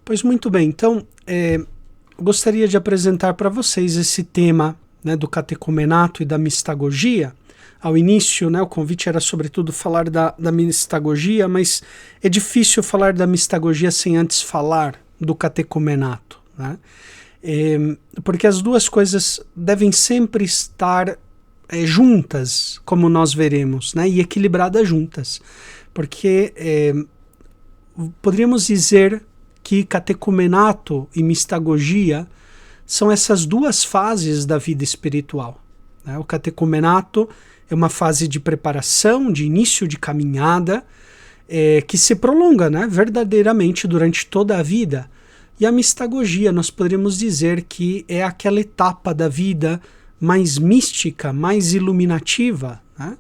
Pois muito bem, então gostaria de apresentar para vocês esse tema, né, do catecumenato e da mistagogia. Ao início, né, o convite era sobretudo falar da mistagogia, mas é difícil falar da mistagogia sem antes falar do catecumenato, né? Porque as duas coisas devem sempre estar juntas, como nós veremos, né, e equilibradas juntas, porque poderíamos dizer que catecumenato e mistagogia são essas duas fases da vida espiritual, né? O catecumenato é uma fase de preparação, de início de caminhada, que se prolonga, né, verdadeiramente durante toda a vida. E a mistagogia, nós poderíamos dizer que é aquela etapa da vida mais mística, mais iluminativa, né?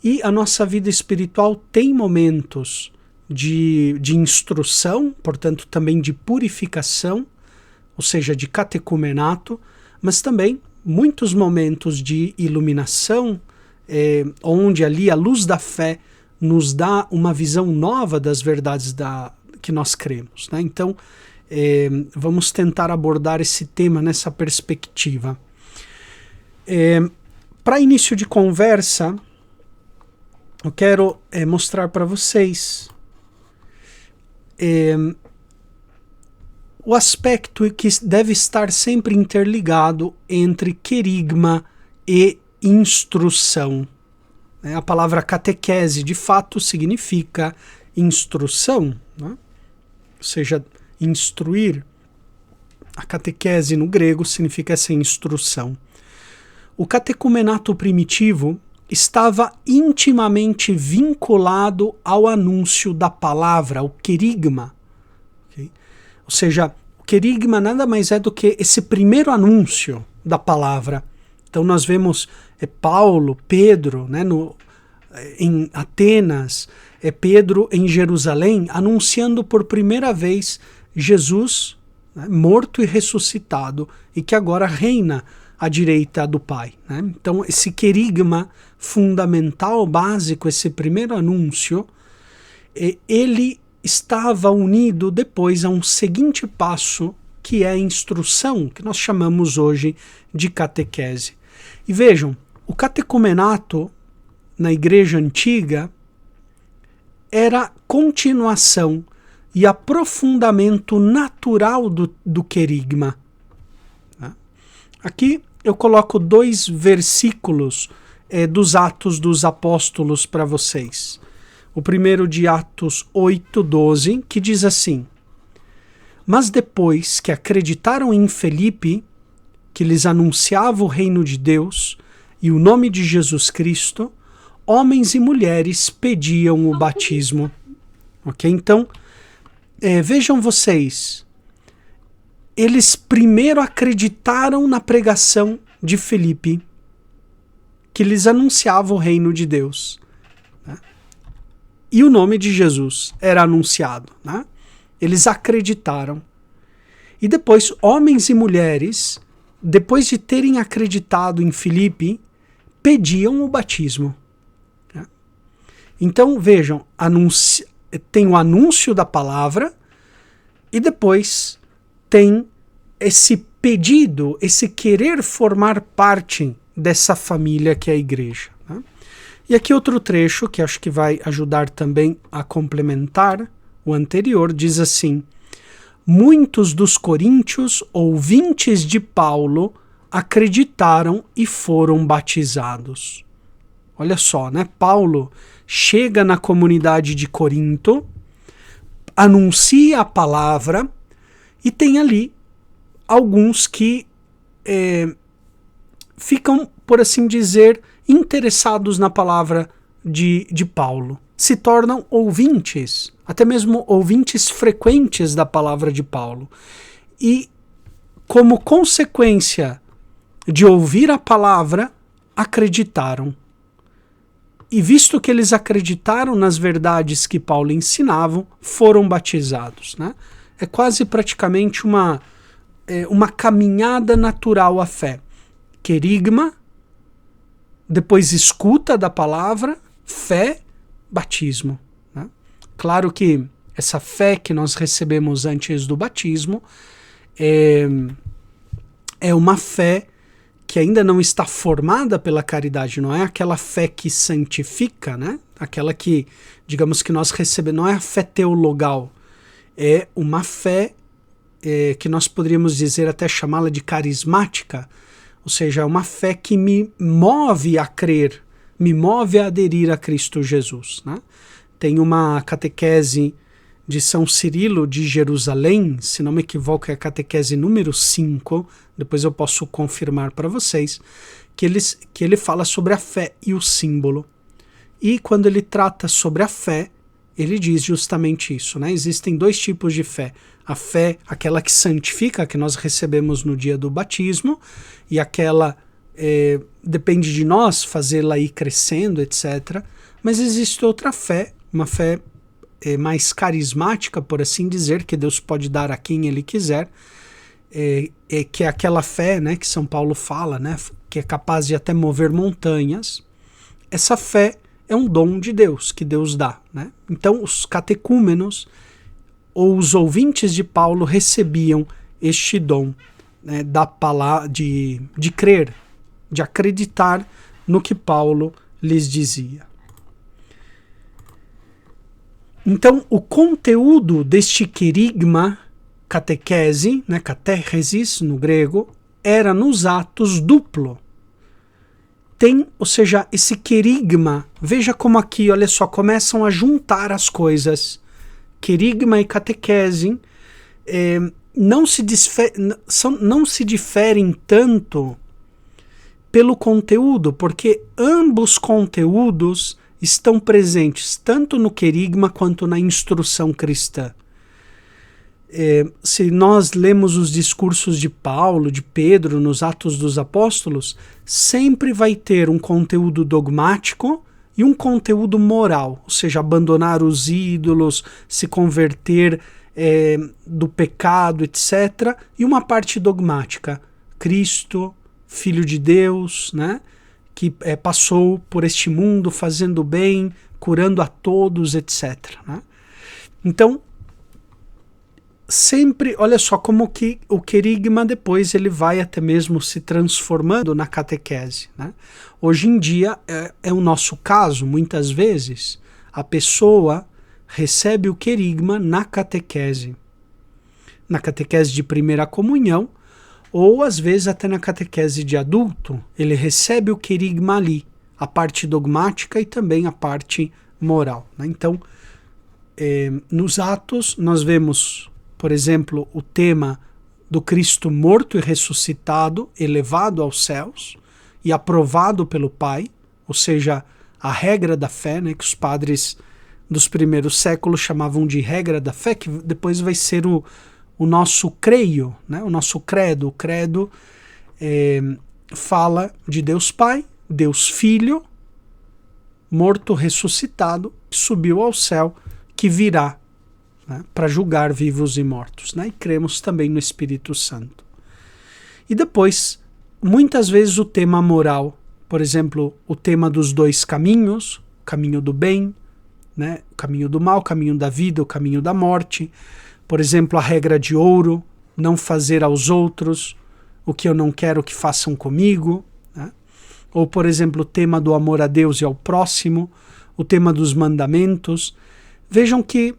E a nossa vida espiritual tem momentos de instrução, portanto também de purificação, ou seja, de catecumenato, mas também muitos momentos de iluminação, onde ali a luz da fé nos dá uma visão nova das verdades que nós cremos, né? Então, vamos tentar abordar esse tema nessa perspectiva. Para início de conversa, eu quero mostrar para vocês o aspecto que deve estar sempre interligado entre querigma e instrução. A palavra catequese, de fato, significa instrução, né? Ou seja, instruir. A catequese no grego significa essa instrução. O catecumenato primitivo estava intimamente vinculado ao anúncio da palavra, o querigma. Okay? Ou seja, o querigma nada mais é do que esse primeiro anúncio da palavra. Então nós vemos Paulo, Pedro, né, em Atenas, Pedro em Jerusalém, anunciando por primeira vez Jesus, né, morto e ressuscitado, e que agora reina à direita do Pai, né? Então esse querigma fundamental, básico, esse primeiro anúncio, ele estava unido depois a um seguinte passo, que é a instrução, que nós chamamos hoje de catequese. E vejam, o catecumenato na igreja antiga era continuação e aprofundamento natural do querigma. Aqui eu coloco 2 versículos dos Atos dos Apóstolos para vocês. O primeiro de Atos 8:12, que diz assim: Mas depois que acreditaram em Felipe, que lhes anunciava o reino de Deus e o nome de Jesus Cristo, homens e mulheres pediam o batismo. Ok? Então, vejam vocês, eles primeiro acreditaram na pregação de Felipe, que lhes anunciava o reino de Deus, né? E o nome de Jesus era anunciado, né? Eles acreditaram. E depois, homens e mulheres, depois de terem acreditado em Felipe, pediam o batismo, né? Então, vejam, tem o anúncio da palavra e depois tem esse pedido, esse querer formar parte dessa família que é a igreja, né? E aqui outro trecho que acho que vai ajudar também a complementar o anterior, diz assim: Muitos dos coríntios, ouvintes de Paulo, acreditaram e foram batizados. Olha só, né? Paulo chega na comunidade de Corinto, anuncia a palavra e tem ali alguns que ficam, por assim dizer, interessados na palavra de Paulo. Se tornam ouvintes, até mesmo ouvintes frequentes da palavra de Paulo. E, como consequência de ouvir a palavra, acreditaram. E visto que eles acreditaram nas verdades que Paulo ensinava, foram batizados, né? É quase praticamente uma caminhada natural à fé. Querigma, depois escuta da palavra, fé, batismo, né? Claro que Essa fé que nós recebemos antes do batismo é uma fé que ainda não está formada pela caridade, não é aquela fé que santifica, né? Aquela que, digamos que nós recebemos, não é a fé teologal, é uma fé que nós poderíamos dizer, até chamá-la de carismática, ou seja, é uma fé que me move a crer, me move a aderir a Cristo Jesus, né? Tem uma catequese de São Cirilo de Jerusalém, se não me equivoco é a catequese número 5, depois eu posso confirmar para vocês, que ele fala sobre a fé e o símbolo. E quando ele trata sobre a fé, ele diz justamente isso, né? Existem dois tipos de fé. A fé, aquela que santifica, que nós recebemos no dia do batismo, e aquela depende de nós fazê-la ir crescendo, etc. Mas existe outra fé, uma fé mais carismática, por assim dizer, que Deus pode dar a quem Ele quiser, que é aquela fé, né, que São Paulo fala, né, que é capaz de até mover montanhas. Essa fé é um dom de Deus, que Deus dá, né? Então os catecúmenos ou os ouvintes de Paulo recebiam este dom, né, da palavra, de crer, de acreditar no que Paulo lhes dizia. Então, o conteúdo deste querigma, catequese, né, catechesis no grego, era nos Atos duplo. Ou seja, esse querigma, veja como aqui, olha só, começam a juntar as coisas. Querigma e catequese não se diferem tanto pelo conteúdo, porque ambos conteúdos estão presentes tanto no querigma quanto na instrução cristã. Se nós lemos os discursos de Paulo, de Pedro, nos Atos dos Apóstolos, sempre vai ter um conteúdo dogmático e um conteúdo moral, ou seja, abandonar os ídolos, se converter do pecado, etc. E uma parte dogmática, Cristo, Filho de Deus, né? Que passou por este mundo fazendo bem, curando a todos, etc. Né? Então, sempre, olha só como que o querigma depois ele vai até mesmo se transformando na catequese. Né? Hoje em dia é o nosso caso, muitas vezes, a pessoa recebe o querigma na catequese de primeira comunhão, ou às vezes até na catequese de adulto, ele recebe o querigma ali, a parte dogmática e também a parte moral. Né? Então, nos Atos nós vemos, por exemplo, o tema do Cristo morto e ressuscitado, elevado aos céus e aprovado pelo Pai, ou seja, a regra da fé, né, que os padres dos primeiros séculos chamavam de regra da fé, que depois vai ser o nosso creio, né? O nosso credo. O credo fala de Deus Pai, Deus Filho, morto, ressuscitado, subiu ao céu, que virá, né, para julgar vivos e mortos. Né? E cremos também no Espírito Santo. E depois, muitas vezes o tema moral, por exemplo, o tema dos dois caminhos, o caminho do bem, né, o caminho do mal, o caminho da vida, o caminho da morte. Por exemplo, a regra de ouro, não fazer aos outros o que eu não quero que façam comigo. Né? Ou, por exemplo, o tema do amor a Deus e ao próximo, o tema dos mandamentos. Vejam que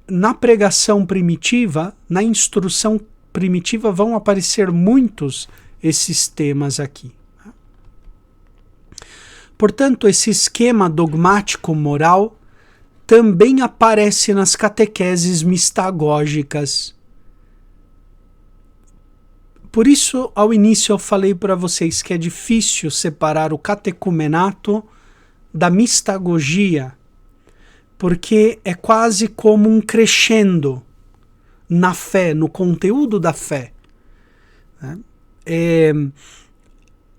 na pregação primitiva, na instrução primitiva, vão aparecer muitos esses temas aqui. Portanto, esse esquema dogmático moral também aparece nas catequeses mistagógicas. Por isso, ao início eu falei para vocês que é difícil separar o catecumenato da mistagogia, porque é quase como um crescendo na fé, no conteúdo da fé.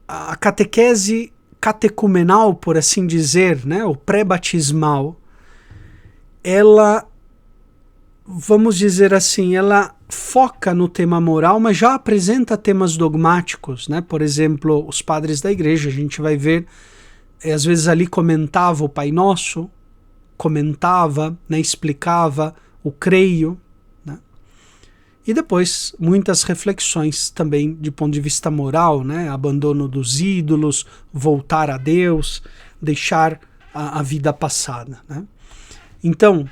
A catequese catecumenal, por assim dizer, né, o pré-batismal, ela, vamos dizer assim, ela foca no tema moral, mas já apresenta temas dogmáticos, né? Por exemplo, os padres da igreja, a gente vai ver, às vezes ali comentava o Pai Nosso, comentava, né, explicava o creio, né? E depois muitas reflexões também de ponto de vista moral, né? Abandono dos ídolos, voltar a Deus, deixar a vida passada, né? Então,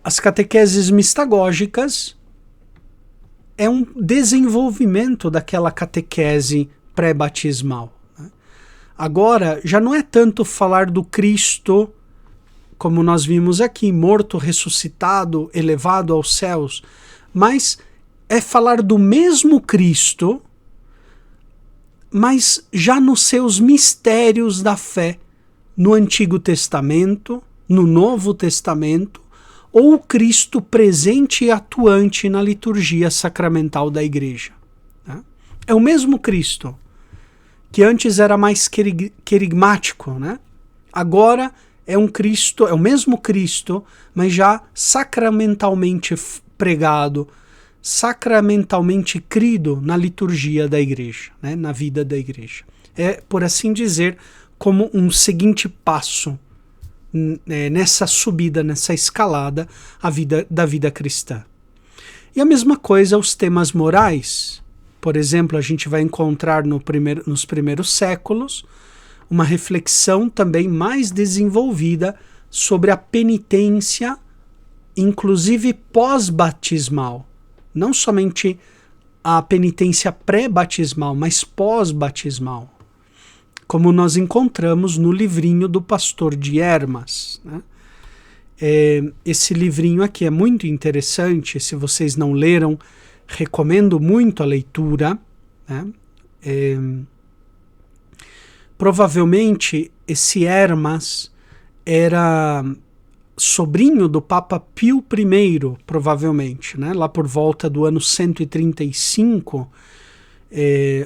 as catequeses mistagógicas é um desenvolvimento daquela catequese pré-batismal, né? Agora, já não é tanto falar do Cristo, como nós vimos aqui, morto, ressuscitado, elevado aos céus, mas é falar do mesmo Cristo, mas já nos seus mistérios da fé, no Antigo Testamento, no Novo Testamento, ou o Cristo presente e atuante na liturgia sacramental da Igreja, né? É o mesmo Cristo, que antes era mais querigmático, né? Agora é um Cristo, é o mesmo Cristo, mas já sacramentalmente pregado, sacramentalmente crido na liturgia da Igreja, né? Na vida da Igreja. É, por assim dizer, como um seguinte passo nessa subida, nessa escalada da vida cristã. E a mesma coisa os temas morais. Por exemplo, a gente vai encontrar nos primeiros séculos uma reflexão também mais desenvolvida sobre a penitência, inclusive pós-batismal. Não somente a penitência pré-batismal, mas pós-batismal, como nós encontramos no livrinho do Pastor de Hermas, né? Esse livrinho aqui é muito interessante. Se vocês não leram, recomendo muito a leitura, né? Provavelmente esse Hermas era sobrinho do Papa Pio I, provavelmente, né? Lá por volta do ano 135,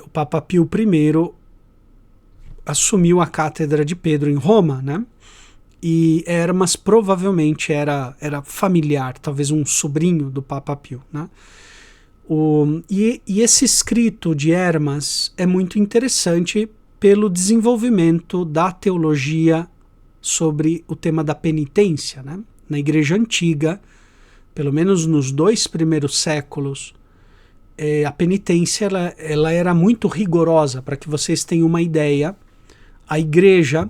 o Papa Pio I assumiu a cátedra de Pedro em Roma, né? E Hermas provavelmente era familiar, talvez um sobrinho do Papa Pio, né? E esse escrito de Hermas é muito interessante pelo desenvolvimento da teologia sobre o tema da penitência, né? Na Igreja Antiga, pelo menos nos 2 primeiros séculos, a penitência ela era muito rigorosa. Para que vocês tenham uma ideia, a Igreja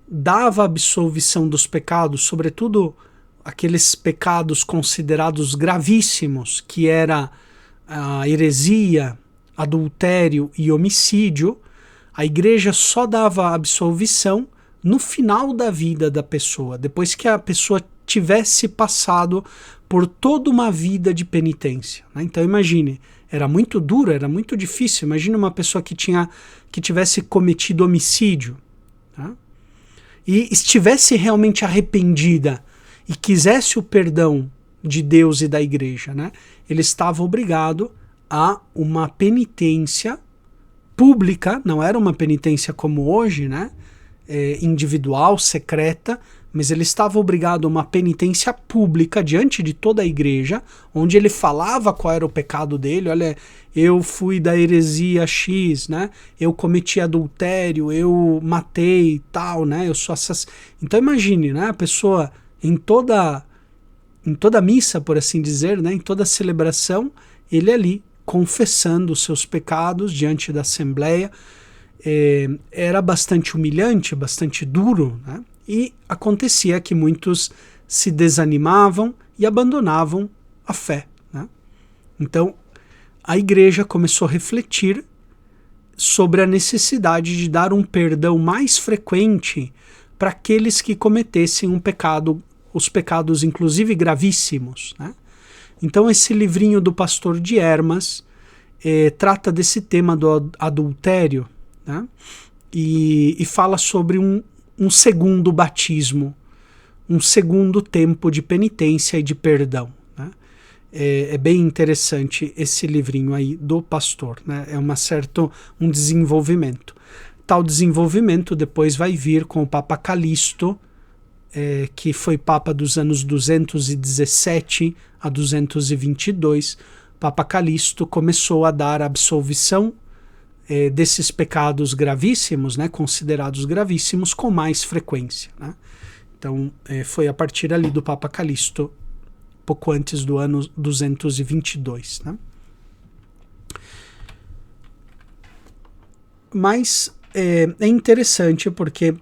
dava absolvição dos pecados, sobretudo aqueles pecados considerados gravíssimos, que era a heresia, adultério e homicídio. A Igreja só dava absolvição no final da vida da pessoa, depois que a pessoa tivesse passado por toda uma vida de penitência, né? Então imagine, era muito duro, era muito difícil. Imagine uma pessoa que tivesse cometido homicídio, tá? E estivesse realmente arrependida e quisesse o perdão de Deus e da Igreja, né? Ele estava obrigado a uma penitência pública. Não era uma penitência como hoje, né? Individual, secreta, mas ele estava obrigado a uma penitência pública diante de toda a Igreja, onde ele falava qual era o pecado dele. Olha, eu fui da heresia X, né? Eu cometi adultério, eu matei, tal, né? Eu sou assassino. Então imagine, né? A pessoa em toda missa, por assim dizer, né? Em toda celebração, ele ali confessando os seus pecados diante da Assembleia. Era bastante humilhante, bastante duro, né? E acontecia que muitos se desanimavam e abandonavam a fé, né? Então, a Igreja começou a refletir sobre a necessidade de dar um perdão mais frequente para aqueles que cometessem os pecados inclusive gravíssimos, né? Então, esse livrinho do Pastor de Hermas trata desse tema do adultério, né? E fala sobre um segundo batismo, um segundo tempo de penitência e de perdão, né? É bem interessante esse livrinho aí do pastor, né? É um desenvolvimento. Tal desenvolvimento depois vai vir com o Papa Calixto, que foi Papa dos anos 217 a 222. Papa Calixto começou a dar absolvição desses pecados gravíssimos, né, considerados gravíssimos, com mais frequência, né? Então, foi a partir ali do Papa Calixto, pouco antes do ano 222, né? Mas é interessante porque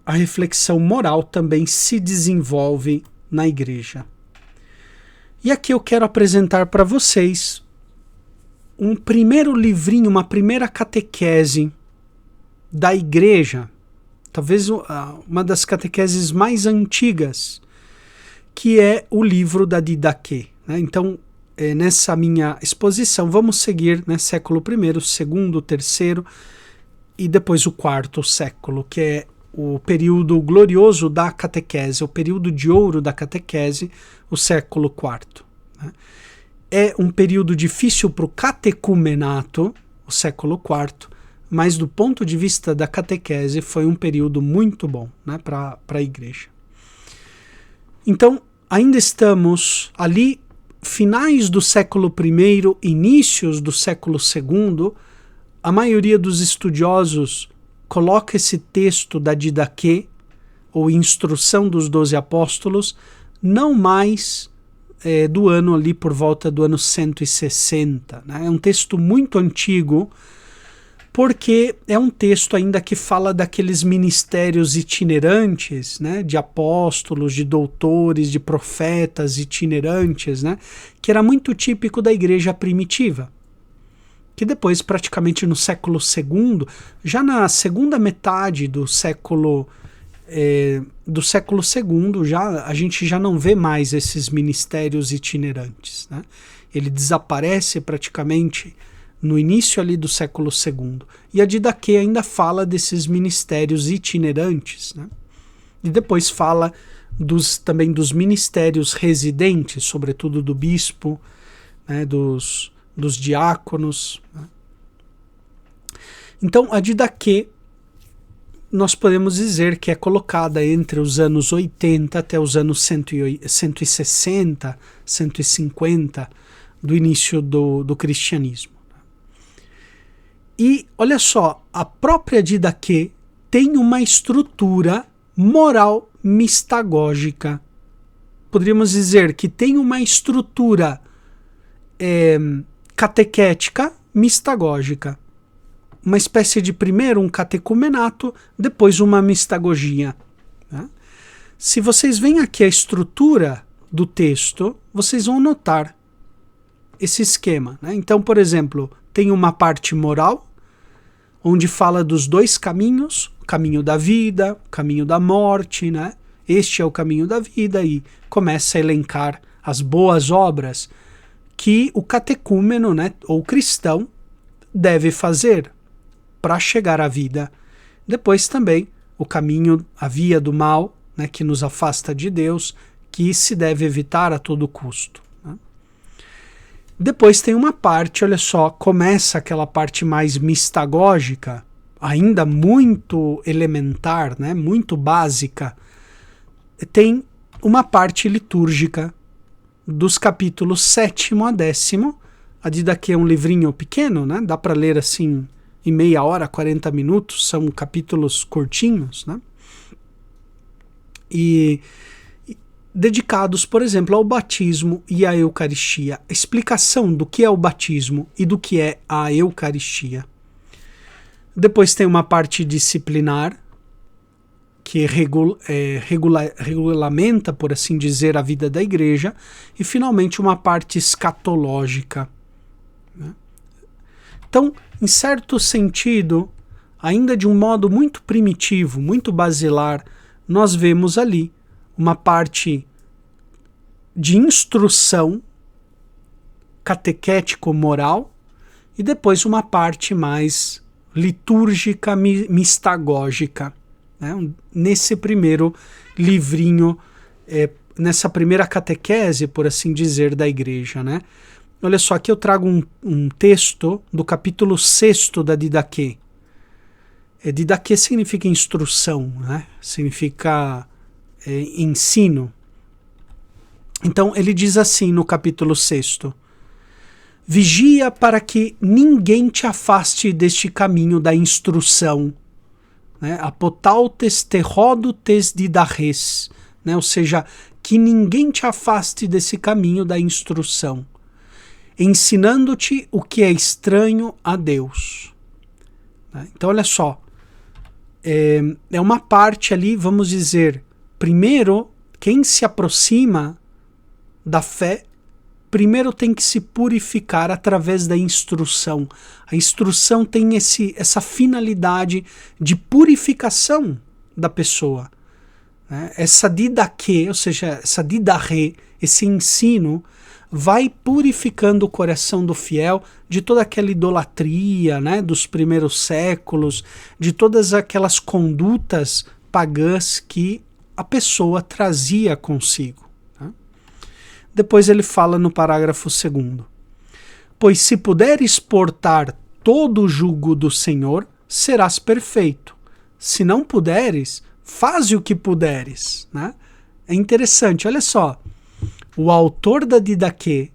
a reflexão moral também se desenvolve na igreja. E aqui eu quero apresentar para vocês um primeiro livrinho, uma primeira catequese da igreja, talvez uma das catequeses mais antigas, que é o livro da Didaquê, né? Então, nessa minha exposição, vamos seguir, né, século I, segundo, terceiro e depois o quarto século, que é o período glorioso da catequese, o período de ouro da catequese, o século IV, né? É um período difícil para o catecumenato, o século IV, mas do ponto de vista da catequese foi um período muito bom, né, para a igreja. Então, ainda estamos ali, finais do século I, inícios do século II, a maioria dos estudiosos coloca esse texto da Didaquê, ou Instrução dos 12 Apóstolos, não mais do ano ali por volta do ano 160. Né? É um texto muito antigo, porque é um texto ainda que fala daqueles ministérios itinerantes, né? De apóstolos, de doutores, de profetas itinerantes, né? Que era muito típico da igreja primitiva. Que depois, praticamente no século II, já na segunda metade do século II, a gente já não vê mais esses ministérios itinerantes, né? Ele desaparece praticamente no início ali do século II. E a Didaquê ainda fala desses ministérios itinerantes, né? E depois fala também dos ministérios residentes, sobretudo do bispo, né? dos diáconos, né? Então, a Didaquê, nós podemos dizer que é colocada entre os anos 80 até os anos 160, 150 do início do cristianismo. E olha só, a própria Didaquê tem uma estrutura moral mistagógica. Poderíamos dizer que tem uma estrutura catequética mistagógica. Uma espécie de primeiro um catecumenato, depois uma mistagogia, né? Se vocês veem aqui a estrutura do texto, vocês vão notar esse esquema, né? Então, por exemplo, tem uma parte moral, onde fala dos dois caminhos, o caminho da vida, o caminho da morte, né? Este é o caminho da vida, e começa a elencar as boas obras que o catecúmeno, né, ou cristão, deve fazer para chegar à vida. Depois também o caminho, a via do mal, né, que nos afasta de Deus, que se deve evitar a todo custo, né? Depois tem uma parte, olha só, começa aquela parte mais mistagógica, ainda muito elementar, né, muito básica. Tem uma parte litúrgica dos capítulos 7º a 10º. A Didaquê é um livrinho pequeno, né, dá para ler assim em meia hora, 40 minutos, são capítulos curtinhos, né? E dedicados, por exemplo, ao batismo e à Eucaristia. Explicação do que é o batismo e do que é a Eucaristia. Depois tem uma parte disciplinar, que regulamenta, por assim dizer, a vida da igreja. E, finalmente, uma parte escatológica, né? Então, em certo sentido, ainda de um modo muito primitivo, muito basilar, nós vemos ali uma parte de instrução catequético-moral e depois uma parte mais litúrgica, mistagógica, né? Nesse primeiro livrinho, nessa primeira catequese, por assim dizer, da igreja, né? Olha só, aqui eu trago um texto do capítulo 6º da Didaquê. Didaquê significa instrução, né? Significa ensino. Então ele diz assim no capítulo 6º: Vigia para que ninguém te afaste deste caminho da instrução. Né? Apotautes terrodotes didaches, né? Ou seja, que ninguém te afaste desse caminho da instrução, ensinando-te o que é estranho a Deus. Né? Então, olha só, é uma parte ali, vamos dizer, primeiro, quem se aproxima da fé, primeiro tem que se purificar através da instrução. A instrução tem essa finalidade de purificação da pessoa. Né? Essa didaquê, ou seja, essa didarré, esse ensino, vai purificando o coração do fiel de toda aquela idolatria, né, dos primeiros séculos, de todas aquelas condutas pagãs que a pessoa trazia consigo. Depois ele fala no parágrafo 2º: pois se puderes portar todo o jugo do Senhor, serás perfeito. Se não puderes, faze o que puderes. Né? É interessante, olha só. O autor da Didaquê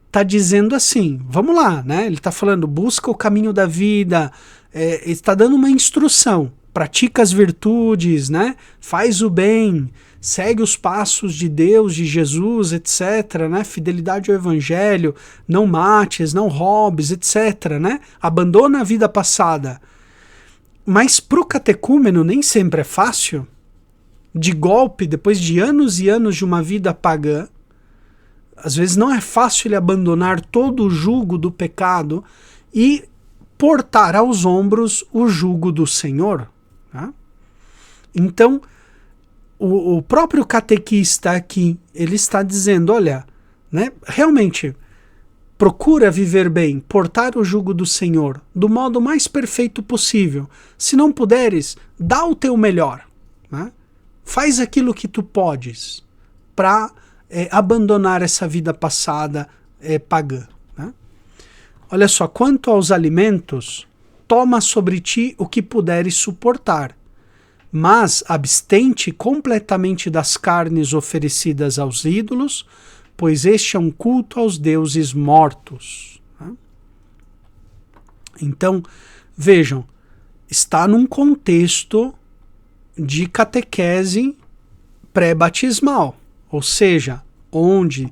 está dizendo assim, vamos lá, né? Ele está falando, busca o caminho da vida, está dando uma instrução, pratica as virtudes, né? Faz o bem, segue os passos de Deus, de Jesus, etc., né? Fidelidade ao evangelho, não mates, não roubes, etc., né? Abandona a vida passada. Mas para o catecúmeno nem sempre é fácil. De golpe, depois de anos e anos de uma vida pagã, às vezes não é fácil ele abandonar todo o jugo do pecado e portar aos ombros o jugo do Senhor. Né? Então, o próprio catequista aqui, ele está dizendo, olha, né, realmente, procura viver bem, portar o jugo do Senhor do modo mais perfeito possível. Se não puderes, dá o teu melhor. Né? Faz aquilo que tu podes para abandonar essa vida passada pagã. Né? Olha só, quanto aos alimentos, toma sobre ti o que puderes suportar, mas abstente completamente das carnes oferecidas aos ídolos, pois este é um culto aos deuses mortos. Né? Então, vejam, está num contexto de catequese pré-batismal, ou seja, onde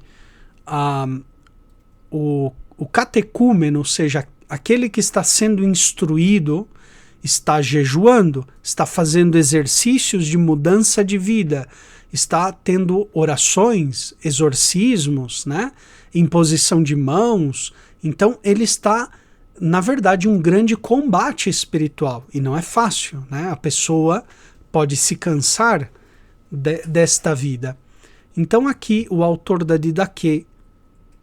o catecúmeno, ou seja, aquele que está sendo instruído, está jejuando, está fazendo exercícios de mudança de vida, está tendo orações, exorcismos, né? Imposição de mãos. Então ele está, na verdade, um grande combate espiritual, e não é fácil, né? A pessoa pode se cansar desta vida. Então aqui o autor da Didaquê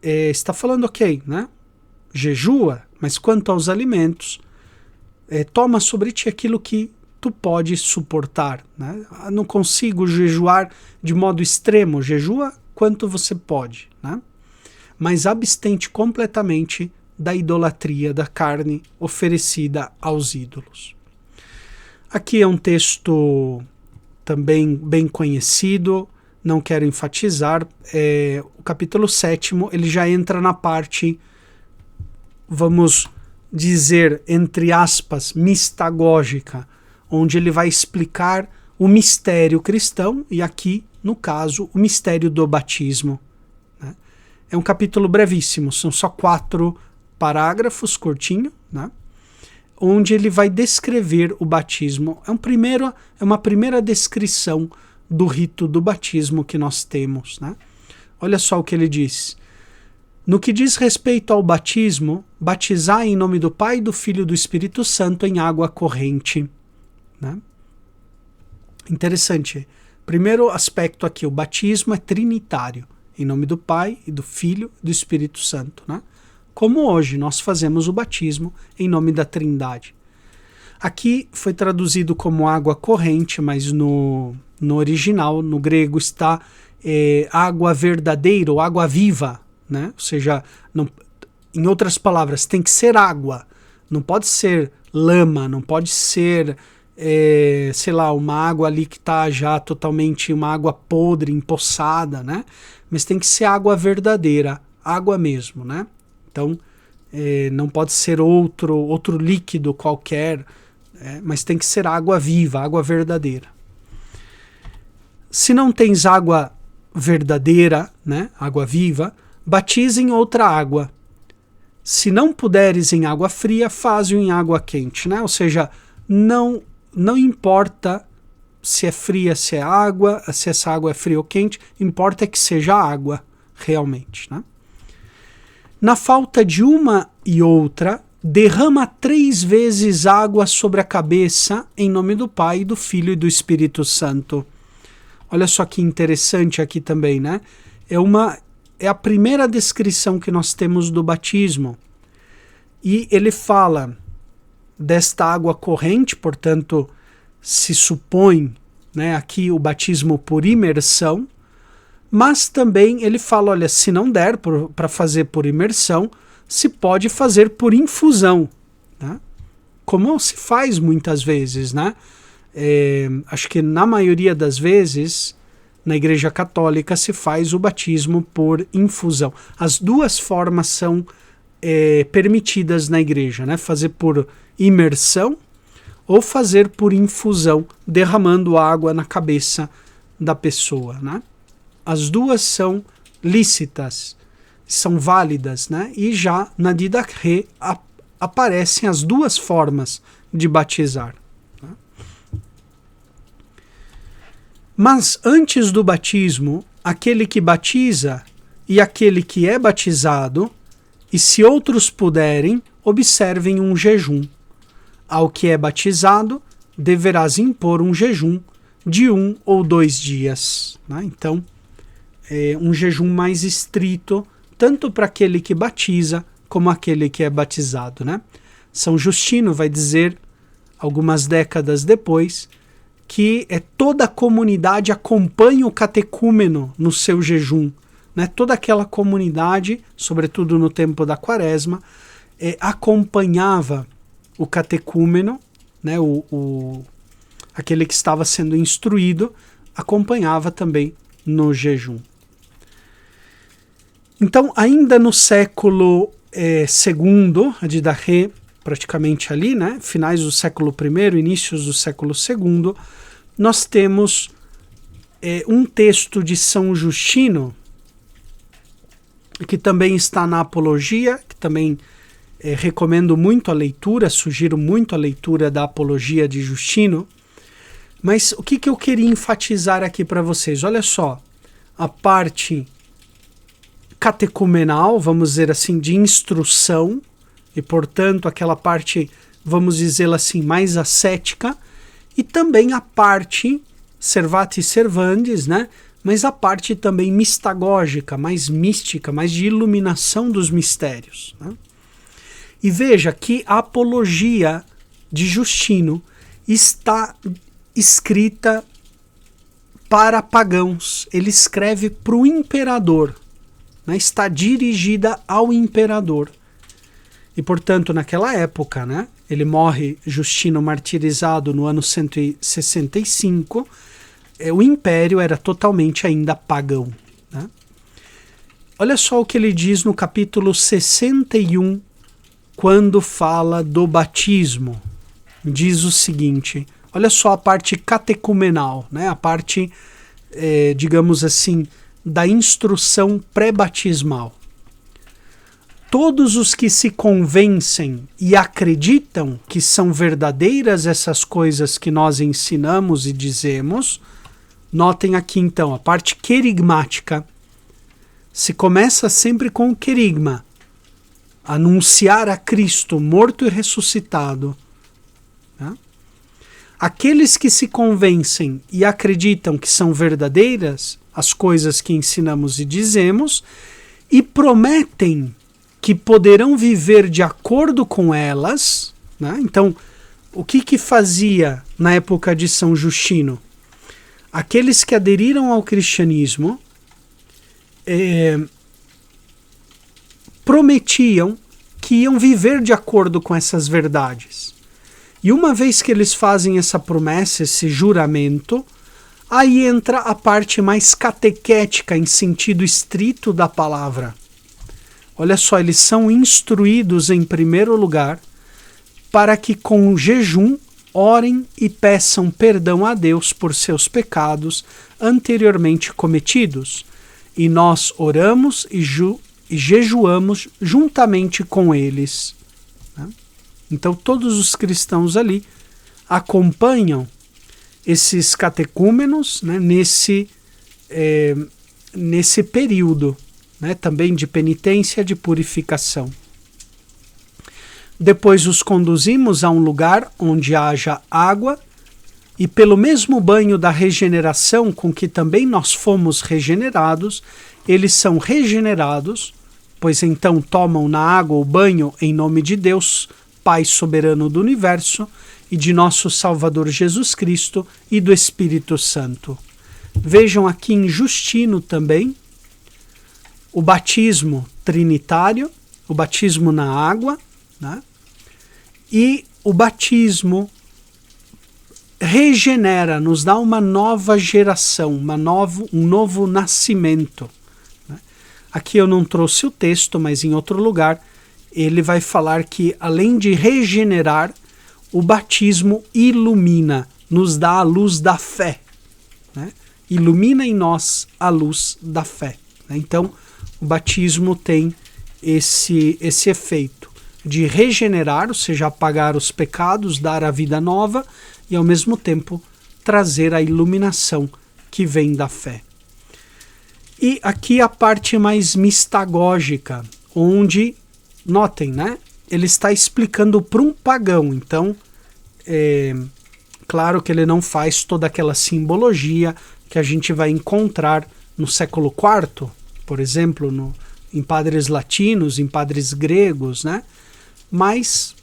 está falando, ok, né? Jejua, mas quanto aos alimentos, toma sobre ti aquilo que tu pode suportar. Né? Não consigo jejuar de modo extremo, jejua quanto você pode. Né? Mas abstente completamente da idolatria da carne oferecida aos ídolos. Aqui é um texto também bem conhecido, não quero enfatizar, o capítulo 7º, ele já entra na parte, vamos dizer, entre aspas, mistagógica, onde ele vai explicar o mistério cristão, e aqui, no caso, o mistério do batismo. Né? É um capítulo brevíssimo, são só 4 parágrafos, curtinho, né? Onde ele vai descrever o batismo. É uma primeira descrição do rito do batismo que nós temos. Né? Olha só o que ele diz. No que diz respeito ao batismo, batizai em nome do Pai, do Filho e do Espírito Santo em água corrente. Né? Interessante. Primeiro aspecto aqui, o batismo é trinitário, em nome do Pai, e do Filho e do Espírito Santo. Né? Como hoje nós fazemos o batismo em nome da Trindade. Aqui foi traduzido como água corrente, mas no original, no grego, está água verdadeira ou água viva. Né? Ou seja, não, em outras palavras, tem que ser água, não pode ser lama, não pode ser, sei lá, uma água ali que está já totalmente, uma água podre, empoçada, né? Mas tem que ser água verdadeira, água mesmo, né? Então, não pode ser outro líquido qualquer, mas tem que ser água viva, água verdadeira. Se não tens água verdadeira, né, água viva, batiza em outra água. Se não puderes em água fria, faz-o em água quente, né? Ou seja, não importa se é fria, se é água, se essa água é fria ou quente, importa que seja água, realmente, né? Na falta de uma e outra, derrama 3 vezes água sobre a cabeça, em nome do Pai, do Filho e do Espírito Santo. Olha só que interessante aqui também, né? É a primeira descrição que nós temos do batismo. E ele fala desta água corrente, portanto, se supõe, né, aqui o batismo por imersão, mas também ele fala, olha, se não der para fazer por imersão, se pode fazer por infusão, né? Como se faz muitas vezes, né? Acho que na maioria das vezes, na Igreja Católica, se faz o batismo por infusão. As duas formas são permitidas na Igreja, né? Fazer por imersão ou fazer por infusão, derramando água na cabeça da pessoa, né? As duas são lícitas, são válidas, né? E já na Didache aparecem as duas formas de batizar. Né? Mas antes do batismo, aquele que batiza e aquele que é batizado, e se outros puderem, observem um jejum. Ao que é batizado, deverás impor um jejum de 1 ou 2 dias. Né? Então, um jejum mais estrito, tanto para aquele que batiza, como aquele que é batizado. Né? São Justino vai dizer, algumas décadas depois, que toda a comunidade acompanha o catecúmeno no seu jejum. Né? Toda aquela comunidade, sobretudo no tempo da Quaresma, acompanhava o catecúmeno, né? Aquele que estava sendo instruído, acompanhava também no jejum. Então, ainda no século II, a Didache, praticamente ali, né? Finais do século I, inícios do século II, nós temos um texto de São Justino, que também está na Apologia, que também recomendo muito a leitura, sugiro muito a leitura da Apologia de Justino. Mas o que eu queria enfatizar aqui para vocês? Olha só, a parte catecumenal, vamos dizer assim, de instrução, e portanto aquela parte, vamos dizer assim, mais ascética, e também a parte servati servandis, né? Mas a parte também mistagógica, mais mística, mais de iluminação dos mistérios. Né? E veja que a Apologia de Justino está escrita para pagãos. Ele escreve para o imperador, né? Está dirigida ao imperador. E, portanto, naquela época, né? Ele morre, Justino, martirizado no ano 165, o império era totalmente ainda pagão. Né? Olha só o que ele diz no capítulo 61, quando fala do batismo. Diz o seguinte, olha só a parte catecumenal, né? A parte, digamos assim, da instrução pré-batismal. Todos os que se convencem e acreditam que são verdadeiras essas coisas que nós ensinamos e dizemos, notem aqui então a parte querigmática. Se começa sempre com o querigma, anunciar a Cristo morto e ressuscitado. Né? Aqueles que se convencem e acreditam que são verdadeiras as coisas que ensinamos e dizemos e prometem que poderão viver de acordo com elas. Né? Então, o que fazia na época de São Justino? Aqueles que aderiram ao cristianismo prometiam que iam viver de acordo com essas verdades. E uma vez que eles fazem essa promessa, esse juramento, aí entra a parte mais catequética em sentido estrito da palavra. Olha só, eles são instruídos em primeiro lugar para que com jejum orem e peçam perdão a Deus por seus pecados anteriormente cometidos. E nós oramos e jejuamos juntamente com eles. Né? Então todos os cristãos ali acompanham esses catecúmenos, né, nesse período, né, também de penitência, de purificação. Depois os conduzimos a um lugar onde haja água, e pelo mesmo banho da regeneração com que também nós fomos regenerados, eles são regenerados, pois então tomam na água o banho em nome de Deus, Pai soberano do universo, e de nosso Salvador Jesus Cristo e do Espírito Santo. Vejam aqui em Justino também o batismo trinitário, o batismo na água, né? E o batismo regenera, nos dá uma nova geração, um novo nascimento. Né? Aqui eu não trouxe o texto, mas em outro lugar ele vai falar que, além de regenerar, o batismo ilumina, nos dá a luz da fé. Né? Ilumina em nós a luz da fé. Né? Então, o batismo tem esse efeito de regenerar, ou seja, apagar os pecados, dar a vida nova e, ao mesmo tempo, trazer a iluminação que vem da fé. E aqui a parte mais mistagógica, onde, notem, né? Ele está explicando para um pagão, então, claro que ele não faz toda aquela simbologia que a gente vai encontrar no século IV, por exemplo, em padres latinos, em padres gregos, né? Mas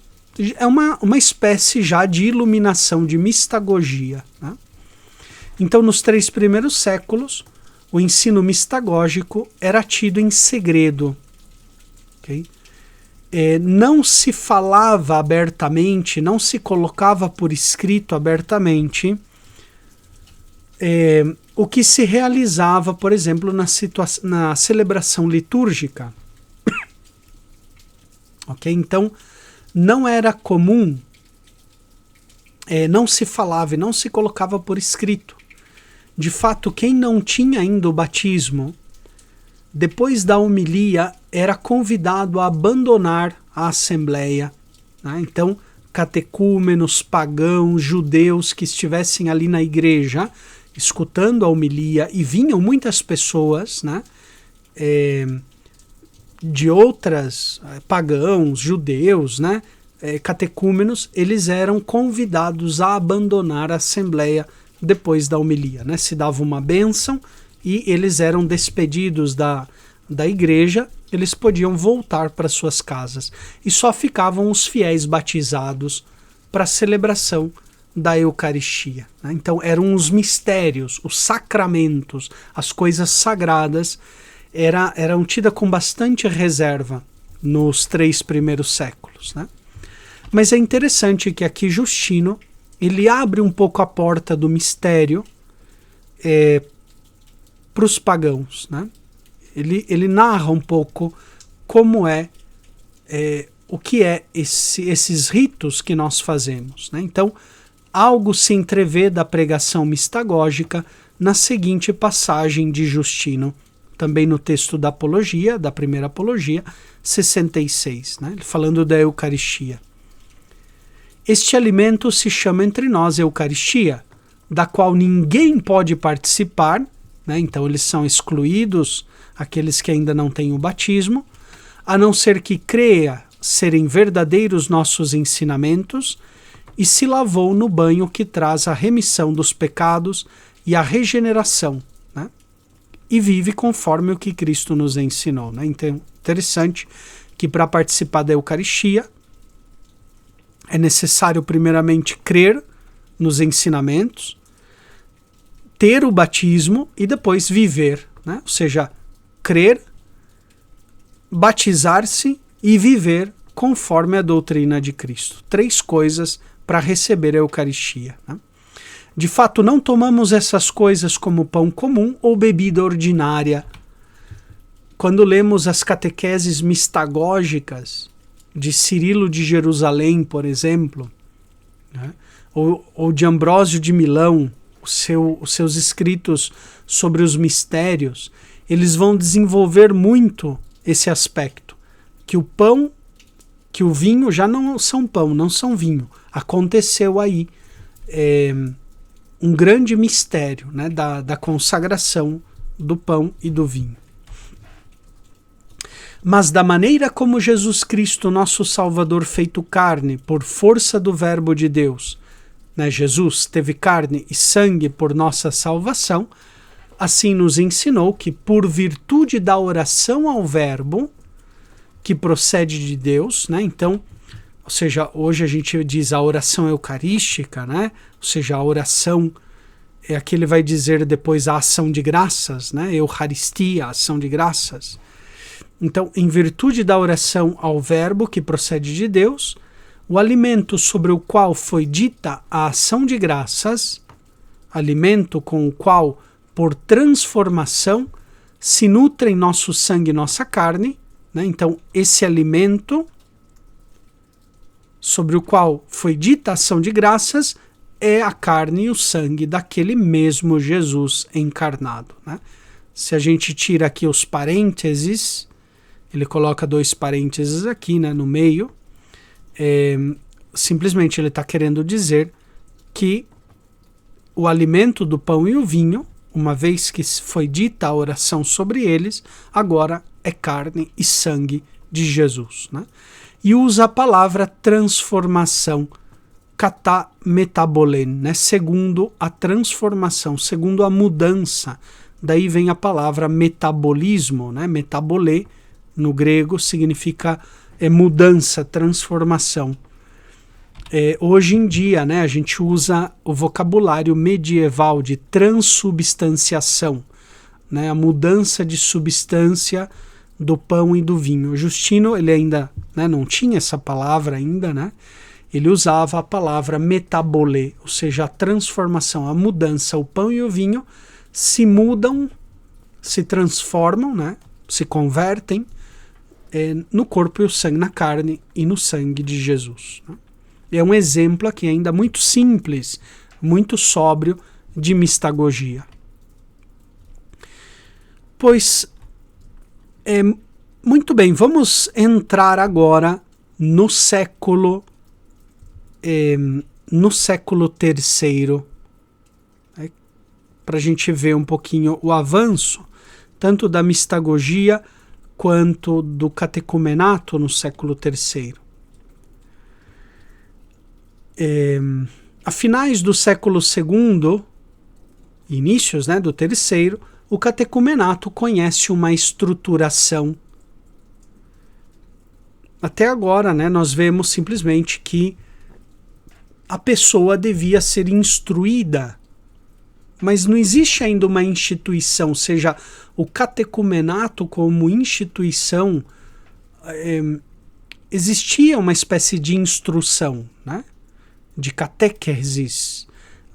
é uma espécie já de iluminação, de mistagogia. Né? Então, nos 3 primeiros séculos, o ensino mistagógico era tido em segredo. Okay? Não se falava abertamente, não se colocava por escrito abertamente o que se realizava, por exemplo, na celebração litúrgica. Okay? Então, não era comum, não se falava e não se colocava por escrito. De fato, quem não tinha ainda o batismo, depois da homilia, era convidado a abandonar a assembleia. Né? Então, catecúmenos, pagãos, judeus que estivessem ali na igreja, escutando a homilia, e vinham muitas pessoas, né? De outras, pagãos, judeus, né? Catecúmenos, eles eram convidados a abandonar a assembleia depois da homilia. Né? Se dava uma bênção e eles eram despedidos da igreja, eles podiam voltar para suas casas. E só ficavam os fiéis batizados para a celebração da Eucaristia. Né? Então eram os mistérios, os sacramentos, as coisas sagradas, eram tidas com bastante reserva nos 3 primeiros séculos. Né? Mas é interessante que aqui Justino, ele abre um pouco a porta do mistério para os pagãos. Né? Ele narra um pouco como o que é esses ritos que nós fazemos. Né? Então, algo se entrevê da pregação mistagógica na seguinte passagem de Justino, também no texto da Apologia, da primeira Apologia, 66, né? Falando da Eucaristia. Este alimento se chama entre nós Eucaristia, da qual ninguém pode participar, né? Então eles são excluídos, aqueles que ainda não têm o batismo, a não ser que creia serem verdadeiros nossos ensinamentos e se lavou no banho que traz a remissão dos pecados e a regeneração, né? E vive conforme o que Cristo nos ensinou. Né? Então, interessante que para participar da Eucaristia é necessário primeiramente crer nos ensinamentos, ter o batismo e depois viver. Né? Ou seja, crer, batizar-se e viver conforme a doutrina de Cristo. 3 coisas para receber a Eucaristia. Né? De fato, não tomamos essas coisas como pão comum ou bebida ordinária, quando lemos as catequeses mistagógicas de Cirilo de Jerusalém, por exemplo, né? ou de Ambrósio de Milão, os seus escritos sobre os mistérios, eles vão desenvolver muito esse aspecto, que o pão, que o vinho já não são pão, não são vinho. Aconteceu aí um grande mistério, né, da consagração do pão e do vinho. Mas da maneira como Jesus Cristo, nosso Salvador feito carne, por força do verbo de Deus, né, Jesus teve carne e sangue por nossa salvação, assim nos ensinou que por virtude da oração ao verbo, que procede de Deus, né, então, ou seja, hoje a gente diz a oração eucarística, né, ou seja, a oração é a que ele vai dizer depois a ação de graças, né, Eucaristia, a ação de graças. Então, em virtude da oração ao verbo que procede de Deus, o alimento sobre o qual foi dita a ação de graças, alimento com o qual, por transformação, se nutrem nosso sangue e nossa carne, né? Então, esse alimento sobre o qual foi dita a ação de graças é a carne e o sangue daquele mesmo Jesus encarnado, né? Se a gente tira aqui os parênteses, ele coloca 2 parênteses aqui, né, no meio. Simplesmente ele está querendo dizer que o alimento do pão e o vinho, uma vez que foi dita a oração sobre eles, agora é carne e sangue de Jesus, né? E usa a palavra transformação, kata metabolen, né? Segundo a transformação, segundo a mudança. Daí vem a palavra metabolismo, né? Metabolê, no grego, significa mudança, transformação. Hoje em dia, né, a gente usa o vocabulário medieval de transubstanciação, né, a mudança de substância do pão e do vinho. Justino, ele ainda, né, não tinha essa palavra ainda, né? Ele usava a palavra metabolê, ou seja, a transformação, a mudança. O pão e o vinho se mudam, se transformam, né, se convertem no corpo e o sangue, na carne e no sangue de Jesus, né? É um exemplo aqui ainda muito simples, muito sóbrio de mistagogia. Pois, muito bem, vamos entrar agora no século III, para a gente ver um pouquinho o avanço, tanto da mistagogia quanto do catecumenato no século III. A finais do século II, inícios, né, do terceiro, o catecumenato conhece uma estruturação. Até agora, né, nós vemos simplesmente que a pessoa devia ser instruída, mas não existe ainda uma instituição, ou seja, o catecumenato como instituição, existia uma espécie de instrução, né, de catequesis,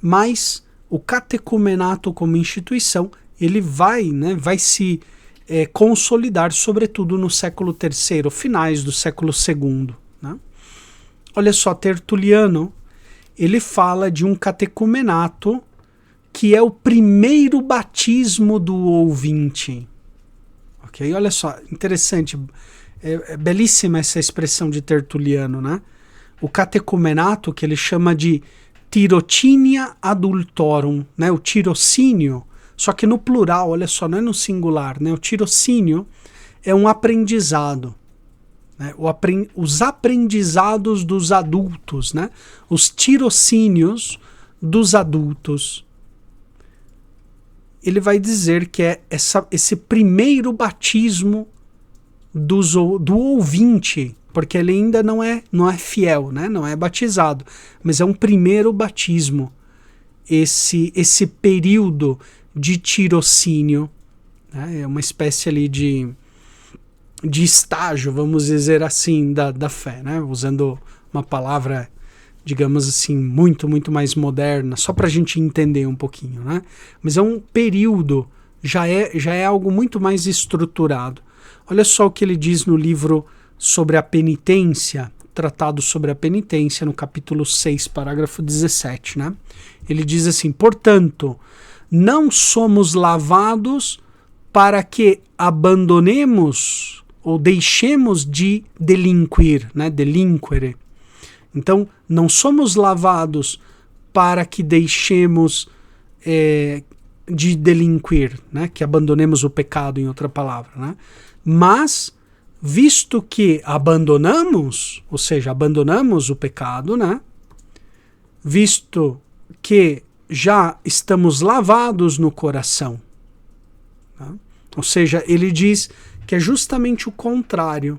mas o catecumenato como instituição, ele vai se consolidar, sobretudo no século III, finais do século II, né? Olha só, Tertuliano, ele fala de um catecumenato que é o primeiro batismo do ouvinte. Ok? Olha só, interessante, é belíssima essa expressão de Tertuliano, né? O catecumenato, que ele chama de tirotinia adultorum, né? O tirocínio, só que no plural, olha só, não é no singular, né? O tirocínio é um aprendizado, né? Os aprendizados dos adultos, né? Os tirocínios dos adultos. Ele vai dizer que é esse primeiro batismo do ouvinte, porque ele ainda não é fiel, né? Não é batizado, mas é um primeiro batismo, esse período de tirocínio, né? É uma espécie ali de estágio, vamos dizer assim, da fé, né? Usando uma palavra, digamos assim, muito, muito mais moderna, só para a gente entender um pouquinho, né? Mas é um período, já é algo muito mais estruturado. Olha só o que ele diz no livro sobre a penitência, Tratado sobre a Penitência, no capítulo 6, parágrafo 17, né? Ele diz assim: portanto, não somos lavados para que abandonemos ou deixemos de delinquir, né? Delinquere. Então, não somos lavados para que deixemos de delinquir, né? Que abandonemos o pecado, em outra palavra, né? Mas, visto que abandonamos, ou seja, abandonamos o pecado, né? Visto que já estamos lavados no coração, né? Ou seja, ele diz que é justamente o contrário.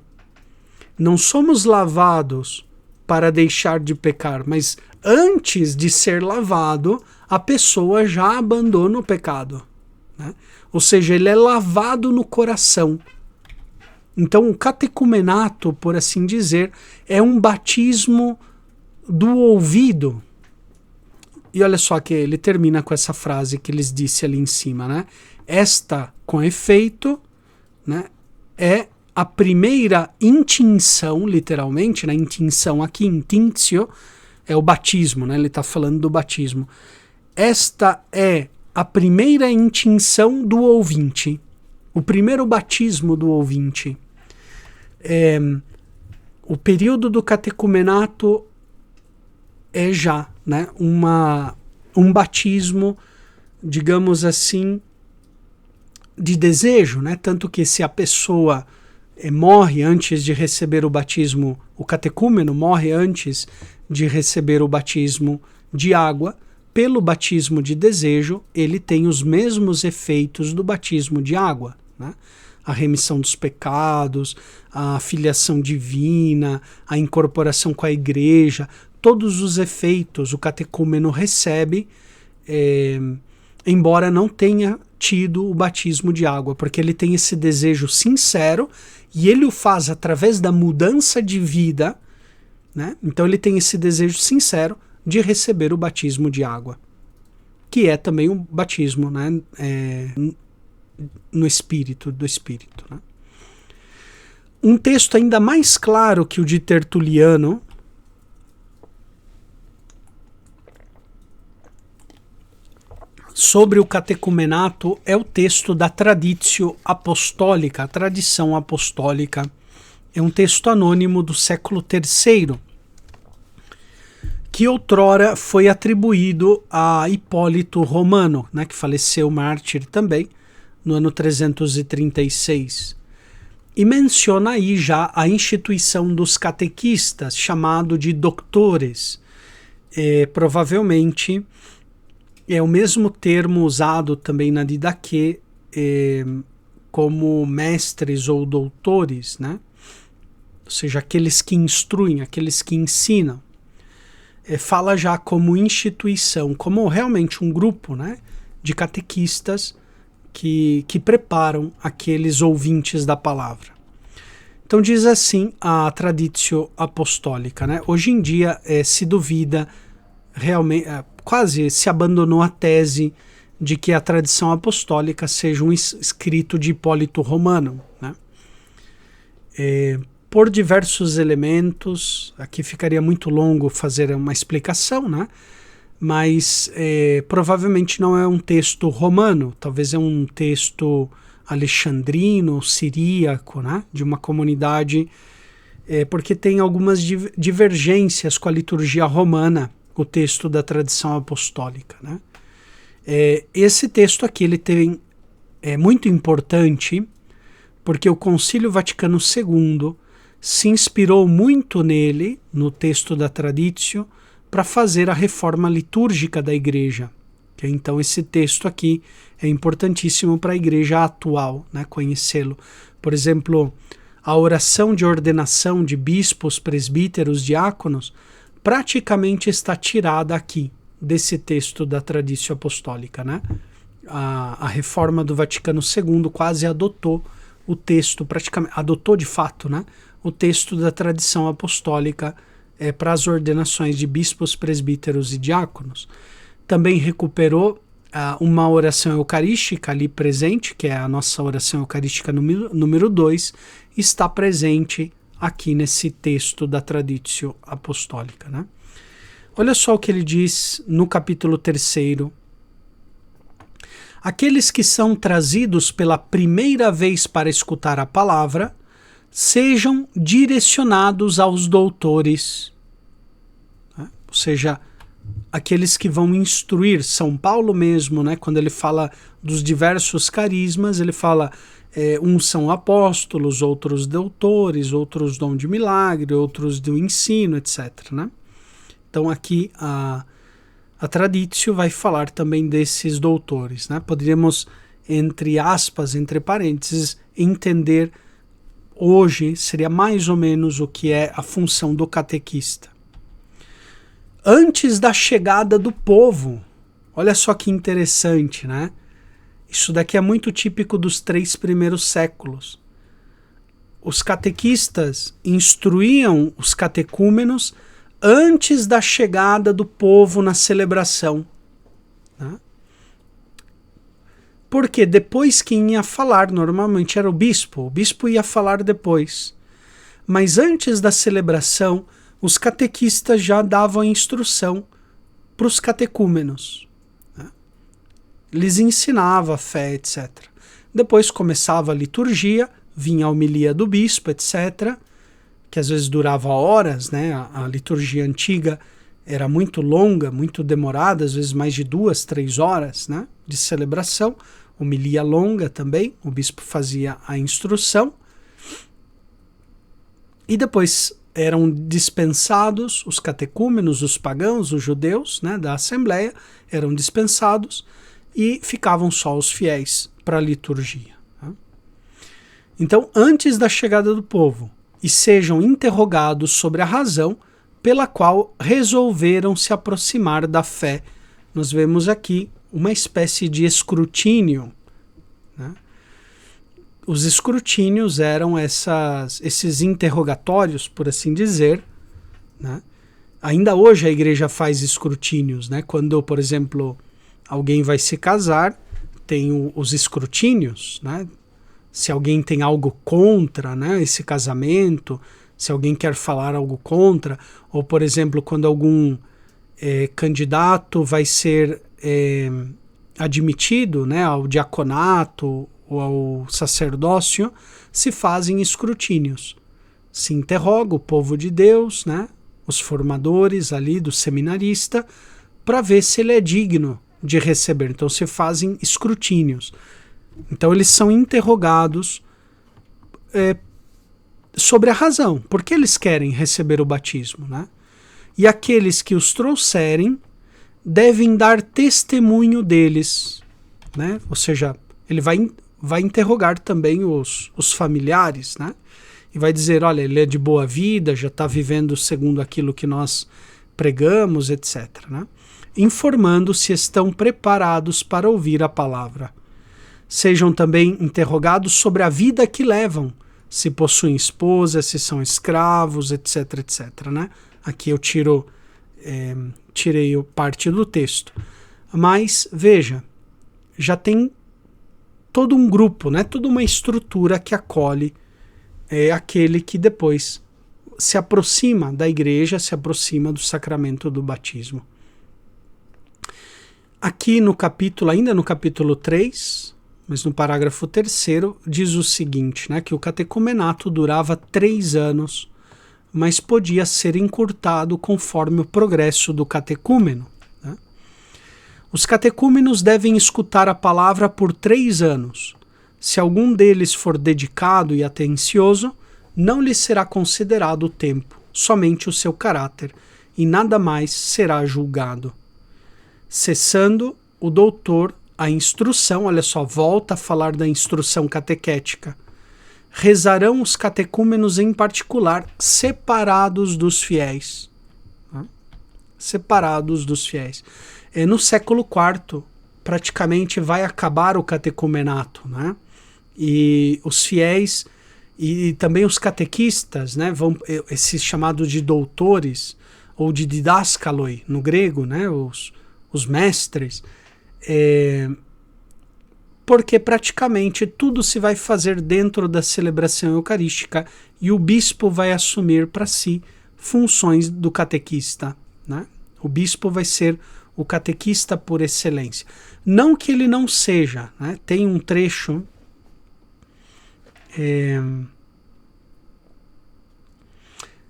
Não somos lavados para deixar de pecar, mas antes de ser lavado, a pessoa já abandona o pecado, né? Ou seja, ele é lavado no coração. Então, o catecumenato, por assim dizer, é um batismo do ouvido. E olha só que ele termina com essa frase que eles disse ali em cima, né? Esta, com efeito, né, é a primeira intinção, literalmente, né? Intinção aqui, intintio, é o batismo, né? Ele está falando do batismo. Esta é a primeira intinção do ouvinte, o primeiro batismo do ouvinte. O período do catecumenato é já, né, um batismo, digamos assim, de desejo, né? Tanto que se a pessoa morre antes de receber o batismo, o catecúmeno morre antes de receber o batismo de água, pelo batismo de desejo, ele tem os mesmos efeitos do batismo de água, né? A remissão dos pecados, a filiação divina, a incorporação com a igreja, todos os efeitos o catecúmeno recebe, embora não tenha tido o batismo de água, porque ele tem esse desejo sincero e ele o faz através da mudança de vida, né? Então ele tem esse desejo sincero de receber o batismo de água, que é também um batismo, né? No espírito, do espírito, né? Um texto ainda mais claro que o de Tertuliano sobre o catecumenato é o texto da Traditio Apostólica, a tradição apostólica. É um texto anônimo do século III, que outrora foi atribuído a Hipólito Romano, né, que faleceu mártir também, no ano 336. E menciona aí já a instituição dos catequistas, chamado de doctores. Provavelmente é o mesmo termo usado também na Didaquê como mestres ou doutores, né? Ou seja, aqueles que instruem, aqueles que ensinam. Fala já como instituição, como realmente um grupo, né, de catequistas que preparam aqueles ouvintes da palavra. Então diz assim a Traditio Apostólica, né? Hoje em dia se duvida, realmente, quase se abandonou a tese de que a tradição apostólica seja um escrito de Hipólito Romano, né? Por diversos elementos, aqui ficaria muito longo fazer uma explicação, né? Mas provavelmente não é um texto romano, talvez é um texto alexandrino, siríaco, né? De uma comunidade, porque tem algumas divergências com a liturgia romana, o texto da tradição apostólica, né? Esse texto aqui ele é muito importante porque o Concílio Vaticano II se inspirou muito nele, no texto da Traditio, para fazer a reforma litúrgica da igreja. Então esse texto aqui é importantíssimo para a igreja atual, né, conhecê-lo. Por exemplo, a oração de ordenação de bispos, presbíteros, diáconos, praticamente está tirada aqui, desse texto da Traditio Apostólica, né? A reforma do Vaticano II quase adotou o texto, praticamente adotou de fato, né, o texto da tradição apostólica para as ordenações de bispos, presbíteros e diáconos. Também recuperou uma oração eucarística ali presente, que é a nossa oração eucarística número 2, está presente aqui nesse texto da Traditio Apostólica, né? Olha só o que ele diz no capítulo 3º. Aqueles que são trazidos pela primeira vez para escutar a palavra, sejam direcionados aos doutores, né? Ou seja, aqueles que vão instruir. São Paulo mesmo, né, quando ele fala dos diversos carismas, ele fala, uns são apóstolos, outros doutores, outros dom de milagre, outros do ensino, etc., né? Então aqui a Traditio vai falar também desses doutores, né? Poderíamos, entre aspas, entre parênteses, entender hoje, seria mais ou menos o que é a função do catequista. Antes da chegada do povo, olha só que interessante, né? Isso daqui é muito típico dos 3 primeiros séculos. Os catequistas instruíam os catecúmenos antes da chegada do povo na celebração, né? Porque depois quem ia falar normalmente era o bispo ia falar depois. Mas antes da celebração, os catequistas já davam a instrução para os catecúmenos, né? Lhes ensinava a fé, etc. Depois começava a liturgia, vinha a homilia do bispo, etc., que às vezes durava horas, né? A liturgia antiga era muito longa, muito demorada, às vezes mais de 2, 3 horas, né, de celebração. Homilia longa também, o bispo fazia a instrução. E depois eram dispensados os catecúmenos, os pagãos, os judeus, né, da Assembleia, eram dispensados e ficavam só os fiéis para a liturgia, né? Então, antes da chegada do povo, e sejam interrogados sobre a razão pela qual resolveram se aproximar da fé. Nós vemos aqui uma espécie de escrutínio, né? Os escrutínios eram esses interrogatórios, por assim dizer, né? Ainda hoje a igreja faz escrutínios, né? Quando, por exemplo, alguém vai se casar, tem os escrutínios, né? Se alguém tem algo contra, né, esse casamento, se alguém quer falar algo contra, ou, por exemplo, quando algum candidato vai ser admitido, né, ao diaconato ou ao sacerdócio, se fazem escrutínios. Se interroga o povo de Deus, né, os formadores ali do seminarista, para ver se ele é digno de receber. Então se fazem escrutínios. Então eles são interrogados sobre a razão, por que eles querem receber o batismo, né? E aqueles que os trouxerem devem dar testemunho deles, né? Ou seja, ele vai interrogar também os familiares, né? E vai dizer, olha, ele é de boa vida, já está vivendo segundo aquilo que nós pregamos, etc., né? Informando se estão preparados para ouvir a palavra. Sejam também interrogados sobre a vida que levam, se possuem esposa, se são escravos, etc., etc., né? Aqui eu tirei parte do texto. Mas, veja, já tem todo um grupo, né? Toda uma estrutura que acolhe aquele que depois se aproxima da igreja, se aproxima do sacramento do batismo. Aqui no capítulo, ainda no capítulo 3, mas no parágrafo 3º, diz o seguinte, né, que o catecumenato durava 3 anos, mas podia ser encurtado conforme o progresso do catecúmeno, né? Os catecúmenos devem escutar a palavra por 3 anos. Se algum deles for dedicado e atencioso, não lhe será considerado o tempo, somente o seu caráter, e nada mais será julgado. Cessando o doutor a instrução, olha só, volta a falar da instrução catequética. Rezarão os catecúmenos em particular, separados dos fiéis. Né? Separados dos fiéis. No século IV, praticamente vai acabar o catecumenato, né? E os fiéis e também os catequistas, né, esses chamados de doutores, ou de didáskaloi no grego, né, os mestres, porque praticamente tudo se vai fazer dentro da celebração eucarística e o bispo vai assumir para si funções do catequista, né? O bispo vai ser o catequista por excelência. Não que ele não seja, né? Tem um trecho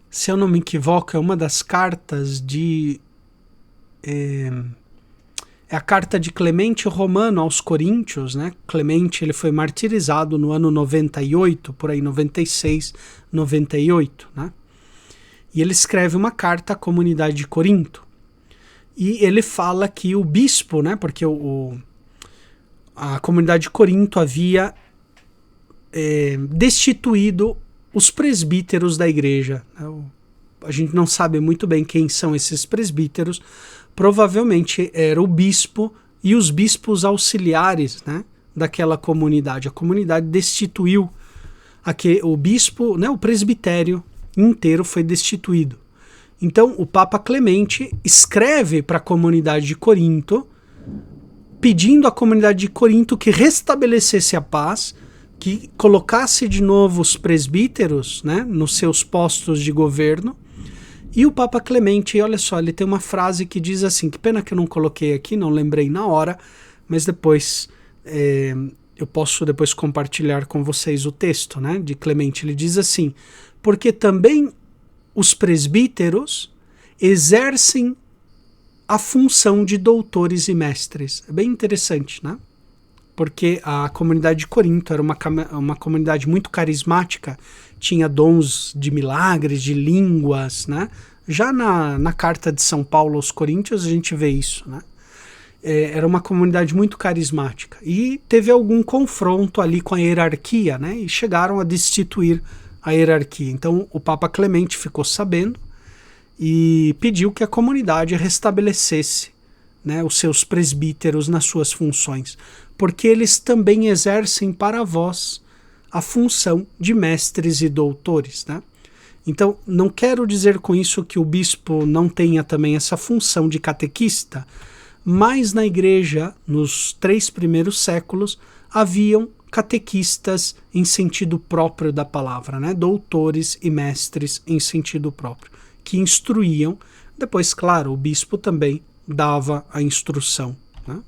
se eu não me equivoco, é uma das cartas de... É a carta de Clemente Romano aos Coríntios, né? Clemente, ele foi martirizado no ano 98, por aí 96, 98, né? E ele escreve uma carta à comunidade de Corinto. E ele fala que o bispo, né? Porque a comunidade de Corinto havia destituído os presbíteros da igreja. A gente não sabe muito bem quem são esses presbíteros. Provavelmente era o bispo e os bispos auxiliares, né, daquela comunidade. A comunidade destituiu o bispo, né, o presbitério inteiro foi destituído. Então o Papa Clemente escreve para a comunidade de Corinto, pedindo à comunidade de Corinto que restabelecesse a paz, que colocasse de novo os presbíteros, né, nos seus postos de governo. E o Papa Clemente, olha só, ele tem uma frase que diz assim, que pena que eu não coloquei aqui, não lembrei na hora, mas depois eu posso depois compartilhar com vocês o texto, né, de Clemente. Ele diz assim: porque também os presbíteros exercem a função de doutores e mestres. É bem interessante, né? Porque a comunidade de Corinto era uma comunidade muito carismática, tinha dons de milagres, de línguas, né? Já na carta de São Paulo aos Coríntios a gente vê isso, né? Era uma comunidade muito carismática e teve algum confronto ali com a hierarquia, né? E chegaram a destituir a hierarquia. Então o Papa Clemente ficou sabendo e pediu que a comunidade restabelecesse, né, os seus presbíteros nas suas funções, porque eles também exercem para vós a função de mestres e doutores, né? Então, não quero dizer com isso que o bispo não tenha também essa função de catequista, mas na igreja, nos 3 primeiros séculos, haviam catequistas em sentido próprio da palavra, né? Doutores e mestres em sentido próprio, que instruíam. Depois, claro, o bispo também dava a instrução, né?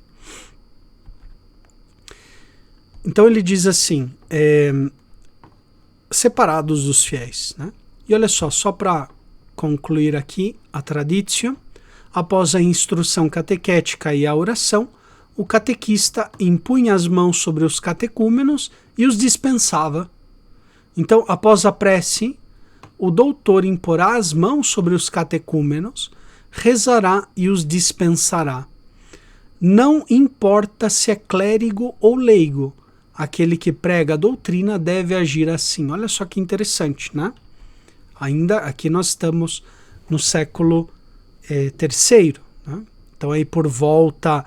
Então ele diz assim, separados dos fiéis, né? E olha só para concluir aqui a traditio, após a instrução catequética e a oração, o catequista impunha as mãos sobre os catecúmenos e os dispensava. Então, após a prece, o doutor imporá as mãos sobre os catecúmenos, rezará e os dispensará. Não importa se é clérigo ou leigo, aquele que prega a doutrina deve agir assim. Olha só que interessante, né? Ainda aqui nós estamos no século III, né? Então aí por volta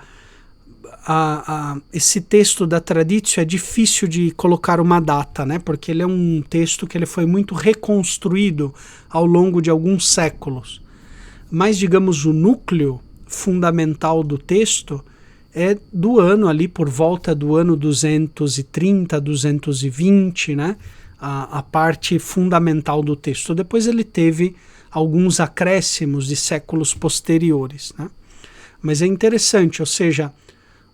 esse texto da Traditio é difícil de colocar uma data, né? Porque ele é um texto que ele foi muito reconstruído ao longo de alguns séculos. Mas, digamos, o núcleo fundamental do texto é do ano ali, por volta do ano 230, 220, né? A parte fundamental do texto. Depois ele teve alguns acréscimos de séculos posteriores, né? Mas é interessante, ou seja,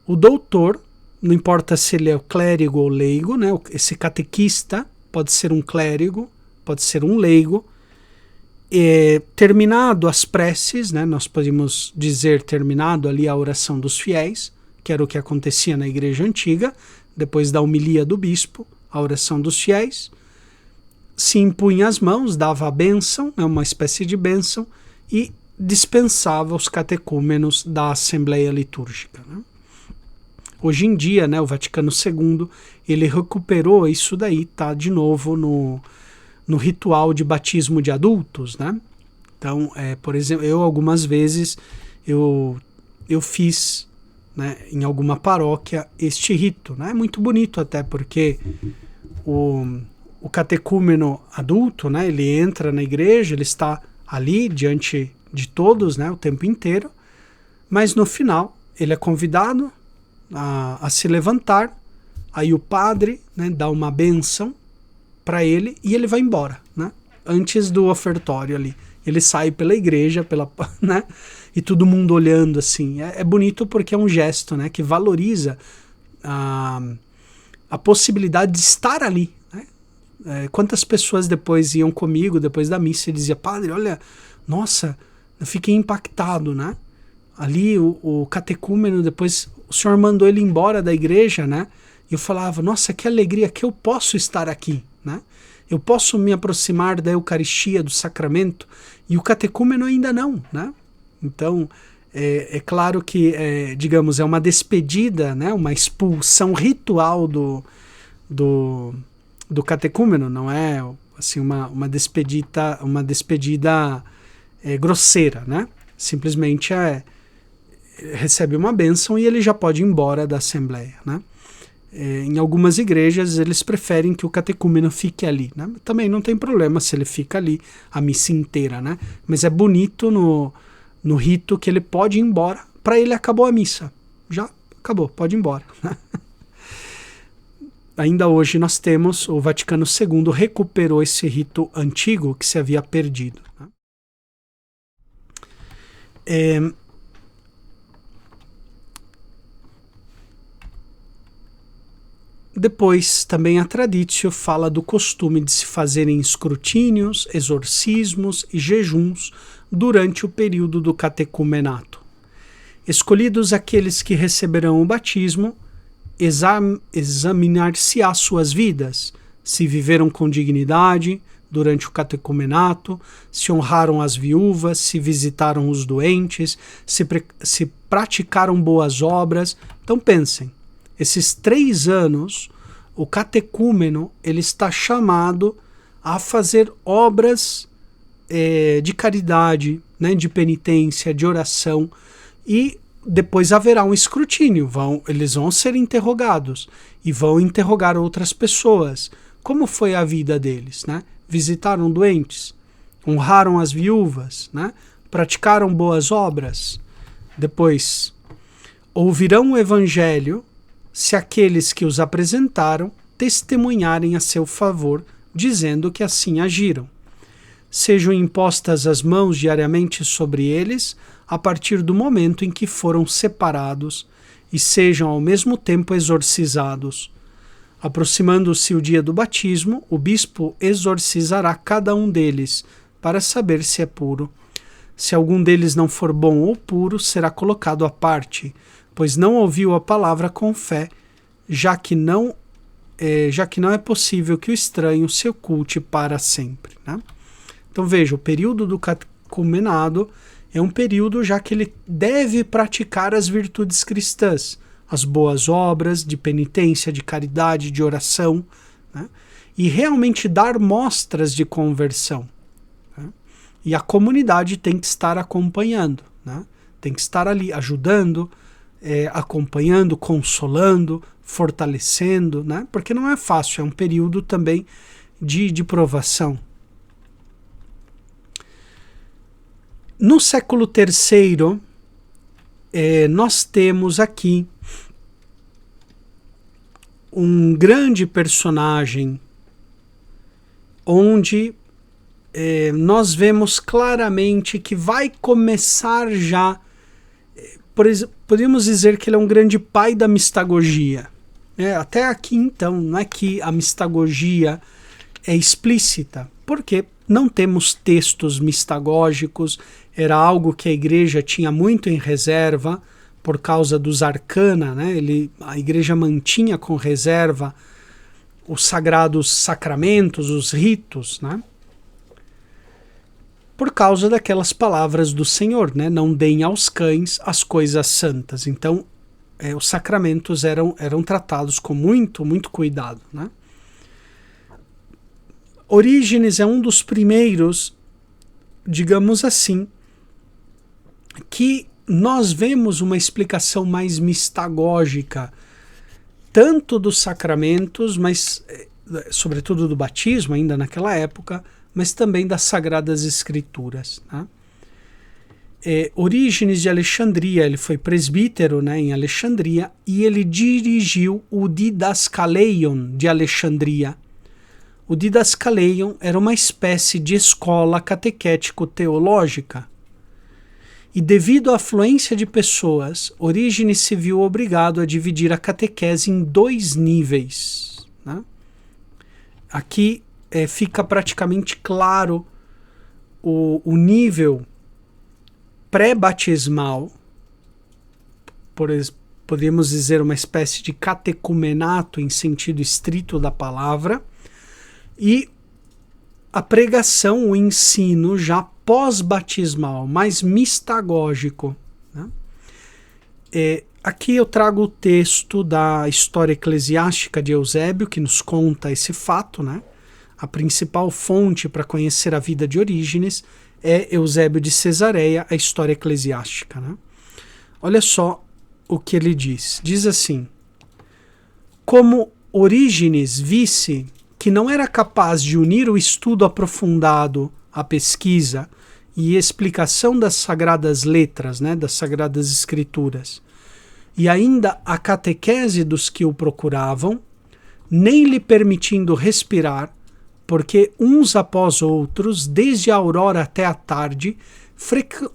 o doutor, não importa se ele é o clérigo ou leigo, né? Esse catequista pode ser um clérigo, pode ser um leigo. Terminado as preces, né? Nós podemos dizer terminado ali a oração dos fiéis, que era o que acontecia na igreja antiga, depois da homilia do bispo, a oração dos fiéis, se impunha as mãos, dava a bênção, né? Uma espécie de bênção, e dispensava os catecúmenos da Assembleia Litúrgica, né? Hoje em dia, né, o Vaticano II, ele recuperou isso daí, tá de novo no ritual de batismo de adultos, né? Então, por exemplo, eu algumas vezes eu fiz, né, em alguma paróquia este rito, né? É muito bonito até porque o catecúmeno adulto, né, ele entra na igreja, ele está ali diante de todos, né, o tempo inteiro, mas no final ele é convidado a se levantar, aí o padre, né, dá uma bênção para ele e ele vai embora, né? Antes do ofertório ali. Ele sai pela igreja, né? E todo mundo olhando assim. É bonito porque é um gesto, né, que valoriza a possibilidade de estar ali, né? Quantas pessoas depois iam comigo, depois da missa, e diziam, padre, olha, nossa, eu fiquei impactado, né? Ali o catecúmeno, depois o senhor mandou ele embora da igreja, né? E eu falava, nossa, que alegria que eu posso estar aqui, né? Eu posso me aproximar da Eucaristia, do sacramento, e o catecúmeno ainda não, né? Então, é claro que, digamos, é uma despedida, né? Uma expulsão ritual do catecúmeno, não é assim, uma despedida grosseira, né? Simplesmente recebe uma bênção e ele já pode ir embora da assembleia, né? Em algumas igrejas eles preferem que o catecúmeno fique ali, né? Também não tem problema se ele fica ali a missa inteira, né? Mas é bonito no rito que ele pode ir embora. Para ele acabou a missa, já acabou, pode ir embora. Ainda hoje nós temos, o Vaticano II recuperou esse rito antigo que se havia perdido, né? Depois, também a Traditio fala do costume de se fazerem escrutínios, exorcismos e jejuns durante o período do catecumenato. Escolhidos aqueles que receberão o batismo, examinar-se-á suas vidas, se viveram com dignidade durante o catecumenato, se honraram as viúvas, se visitaram os doentes, se praticaram boas obras. Então pensem, esses 3 anos, o catecúmeno ele está chamado a fazer obras de caridade, né, de penitência, de oração, e depois haverá um escrutínio, eles vão ser interrogados e vão interrogar outras pessoas. Como foi a vida deles, né? Visitaram doentes, honraram as viúvas, né? Praticaram boas obras. Depois, ouvirão o evangelho se aqueles que os apresentaram testemunharem a seu favor, dizendo que assim agiram. Sejam impostas as mãos diariamente sobre eles, a partir do momento em que foram separados, e sejam ao mesmo tempo exorcizados. Aproximando-se o dia do batismo, o bispo exorcizará cada um deles, para saber se é puro. Se algum deles não for bom ou puro, será colocado à parte, pois não ouviu a palavra com fé, já que não é possível que o estranho se oculte para sempre, né? Então veja, o período do catecumenado é um período já que ele deve praticar as virtudes cristãs, as boas obras de penitência, de caridade, de oração, né? E realmente dar mostras de conversão, né? E a comunidade tem que estar acompanhando, né? Tem que estar ali ajudando, acompanhando, consolando, fortalecendo, né? Porque não é fácil, é um período também de provação. No século III, nós temos aqui um grande personagem onde nós vemos claramente que vai começar já, podemos dizer que ele é um grande pai da mistagogia. Até aqui então, não é que a mistagogia é explícita, porque não temos textos mistagógicos, era algo que a igreja tinha muito em reserva por causa dos arcana, né? A igreja mantinha com reserva os sagrados sacramentos, os ritos, né? Por causa daquelas palavras do Senhor, né? Não deem aos cães as coisas santas. Então, os sacramentos eram tratados com muito, muito cuidado, né? Orígenes é um dos primeiros, digamos assim, que nós vemos uma explicação mais mistagógica, tanto dos sacramentos, mas sobretudo do batismo, ainda naquela época, mas também das Sagradas Escrituras, né? Orígenes de Alexandria, ele foi presbítero, né, em Alexandria, e ele dirigiu o Didascaleion de Alexandria. O Didascaleion era uma espécie de escola catequético-teológica. E devido à afluência de pessoas, Orígenes se viu obrigado a dividir a catequese em 2 níveis. Né? Aqui fica praticamente claro o nível pré-batismal, podemos dizer uma espécie de catecumenato em sentido estrito da palavra, e a pregação, o ensino já pós-batismal, mais mistagógico. Né? Aqui eu trago o texto da História Eclesiástica de Eusébio, que nos conta esse fato. Né? A principal fonte para conhecer a vida de Orígenes é Eusébio de Cesareia, a História Eclesiástica. Né? Olha só o que ele diz. Diz assim: como Orígenes visse que não era capaz de unir o estudo aprofundado à pesquisa e explicação das sagradas letras, né, das sagradas escrituras, e ainda a catequese dos que o procuravam, nem lhe permitindo respirar, porque uns após outros, desde a aurora até a tarde,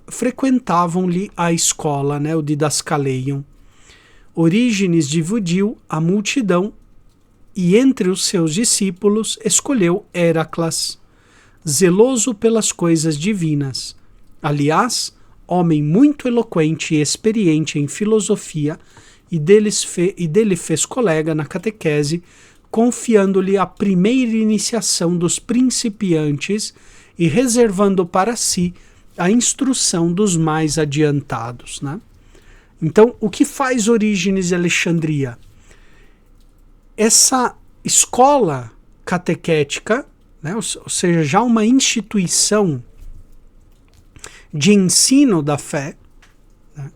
frequentavam-lhe a escola, né, o Didascaleion. Orígenes dividiu a multidão e entre os seus discípulos escolheu Heraclas, zeloso pelas coisas divinas. Aliás, homem muito eloquente e experiente em filosofia, e dele fez colega na catequese, confiando-lhe a primeira iniciação dos principiantes e reservando para si a instrução dos mais adiantados. Né? Então, o que faz Orígenes de Alexandria? Essa escola catequética, né, ou seja, já uma instituição de ensino da fé, né,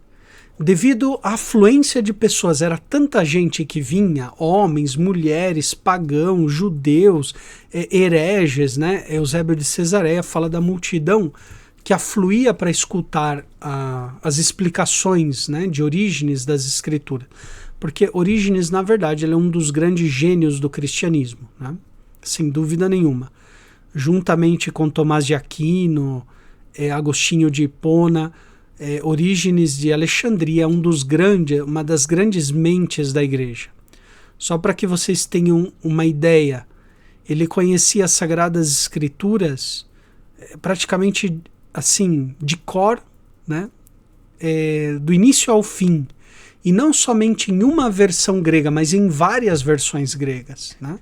devido à afluência de pessoas, era tanta gente que vinha, homens, mulheres, pagãos, judeus, hereges, né? Eusébio de Cesareia fala da multidão que afluía para escutar as explicações, né, de Orígenes das Escrituras. Porque Orígenes, na verdade, ele é um dos grandes gênios do cristianismo, né? Sem dúvida nenhuma. Juntamente com Tomás de Aquino, Agostinho de Hipona, Orígenes de Alexandria é uma das grandes mentes da igreja. Só para que vocês tenham uma ideia, ele conhecia as Sagradas Escrituras praticamente assim, de cor, né? Do início ao fim. E não somente em uma versão grega, mas em várias versões gregas. Né?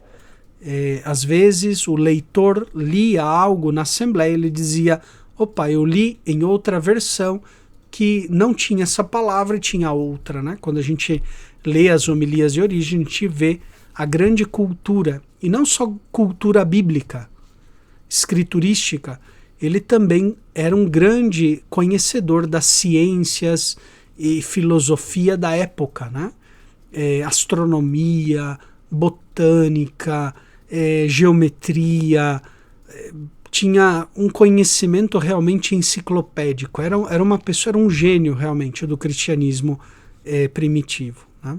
Às vezes o leitor lia algo na Assembleia e ele dizia: opa, eu li em outra versão que não tinha essa palavra e tinha outra. Né? Quando a gente lê as homilias de Orígenes, a gente vê a grande cultura, e não só cultura bíblica, escriturística, ele também era um grande conhecedor das ciências e filosofia da época, né? Astronomia, botânica, geometria, tinha um conhecimento realmente enciclopédico, era uma pessoa, era um gênio realmente do cristianismo primitivo. Né?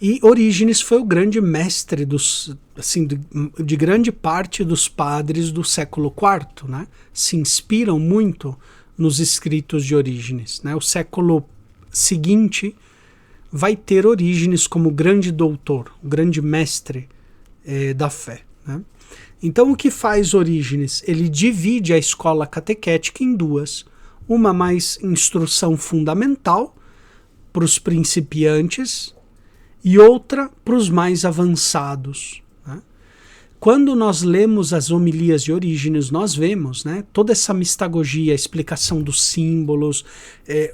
E Orígenes foi o grande mestre de grande parte dos padres do século IV, né? Se inspiram muito nos escritos de Orígenes. Né? O século seguinte vai ter Orígenes como grande doutor, o grande mestre da fé. Né? Então o que faz Orígenes? Ele divide a escola catequética em 2. Uma mais instrução fundamental para os principiantes e outra para os mais avançados. Né? Quando nós lemos as homilias de Orígenes, nós vemos, né, toda essa mistagogia, a explicação dos símbolos,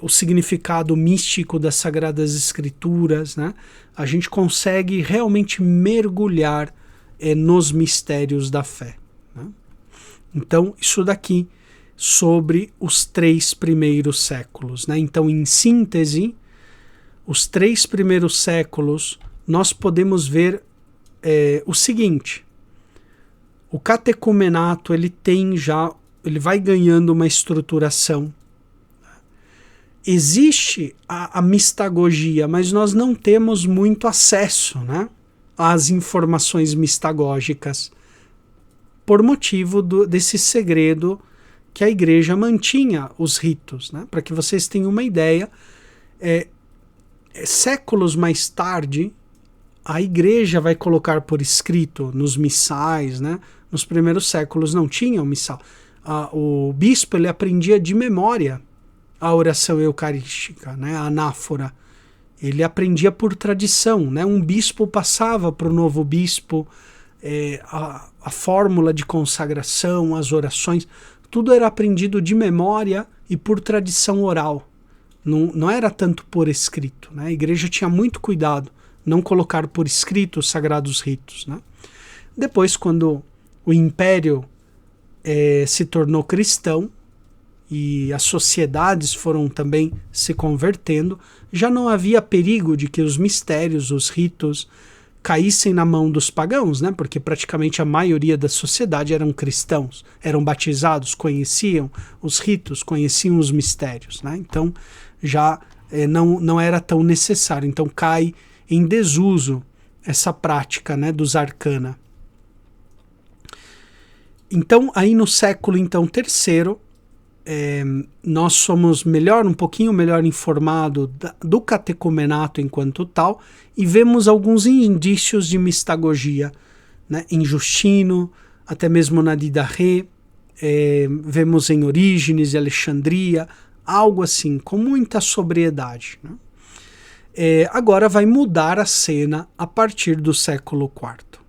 o significado místico das Sagradas Escrituras, né? A gente consegue realmente mergulhar nos mistérios da fé. Né? Então, isso daqui sobre os 3 primeiros séculos. Né? Então, em síntese, os 3 primeiros séculos, nós podemos ver o seguinte: o catecumenato ele tem já ele vai ganhando uma estruturação. Existe a mistagogia, mas nós não temos muito acesso, né, às informações mistagógicas, por motivo desse segredo que a igreja mantinha os ritos, né? Para que vocês tenham uma ideia, séculos mais tarde, a igreja vai colocar por escrito nos missais, né? Nos primeiros séculos não tinha o missal. O bispo ele aprendia de memória a oração eucarística, né? A anáfora. Ele aprendia por tradição, né? Um bispo passava para o novo bispo a fórmula de consagração, as orações, tudo era aprendido de memória e por tradição oral. Não era tanto por escrito, né? A igreja tinha muito cuidado não colocar por escrito os sagrados ritos, né? Depois, quando o império se tornou cristão e as sociedades foram também se convertendo, já não havia perigo de que os mistérios, os ritos, caíssem na mão dos pagãos, né? Porque praticamente a maioria da sociedade eram cristãos, eram batizados, conheciam os ritos, conheciam os mistérios, né? Então já não era tão necessário. Então cai em desuso essa prática, né, dos arcana. Então aí no século III, nós somos um pouquinho melhor informado do catecumenato enquanto tal, e vemos alguns indícios de mistagogia, né? Em Justino, até mesmo na Didarré, vemos em Orígenes de Alexandria, algo assim, com muita sobriedade, né? Agora vai mudar a cena a partir do século IV.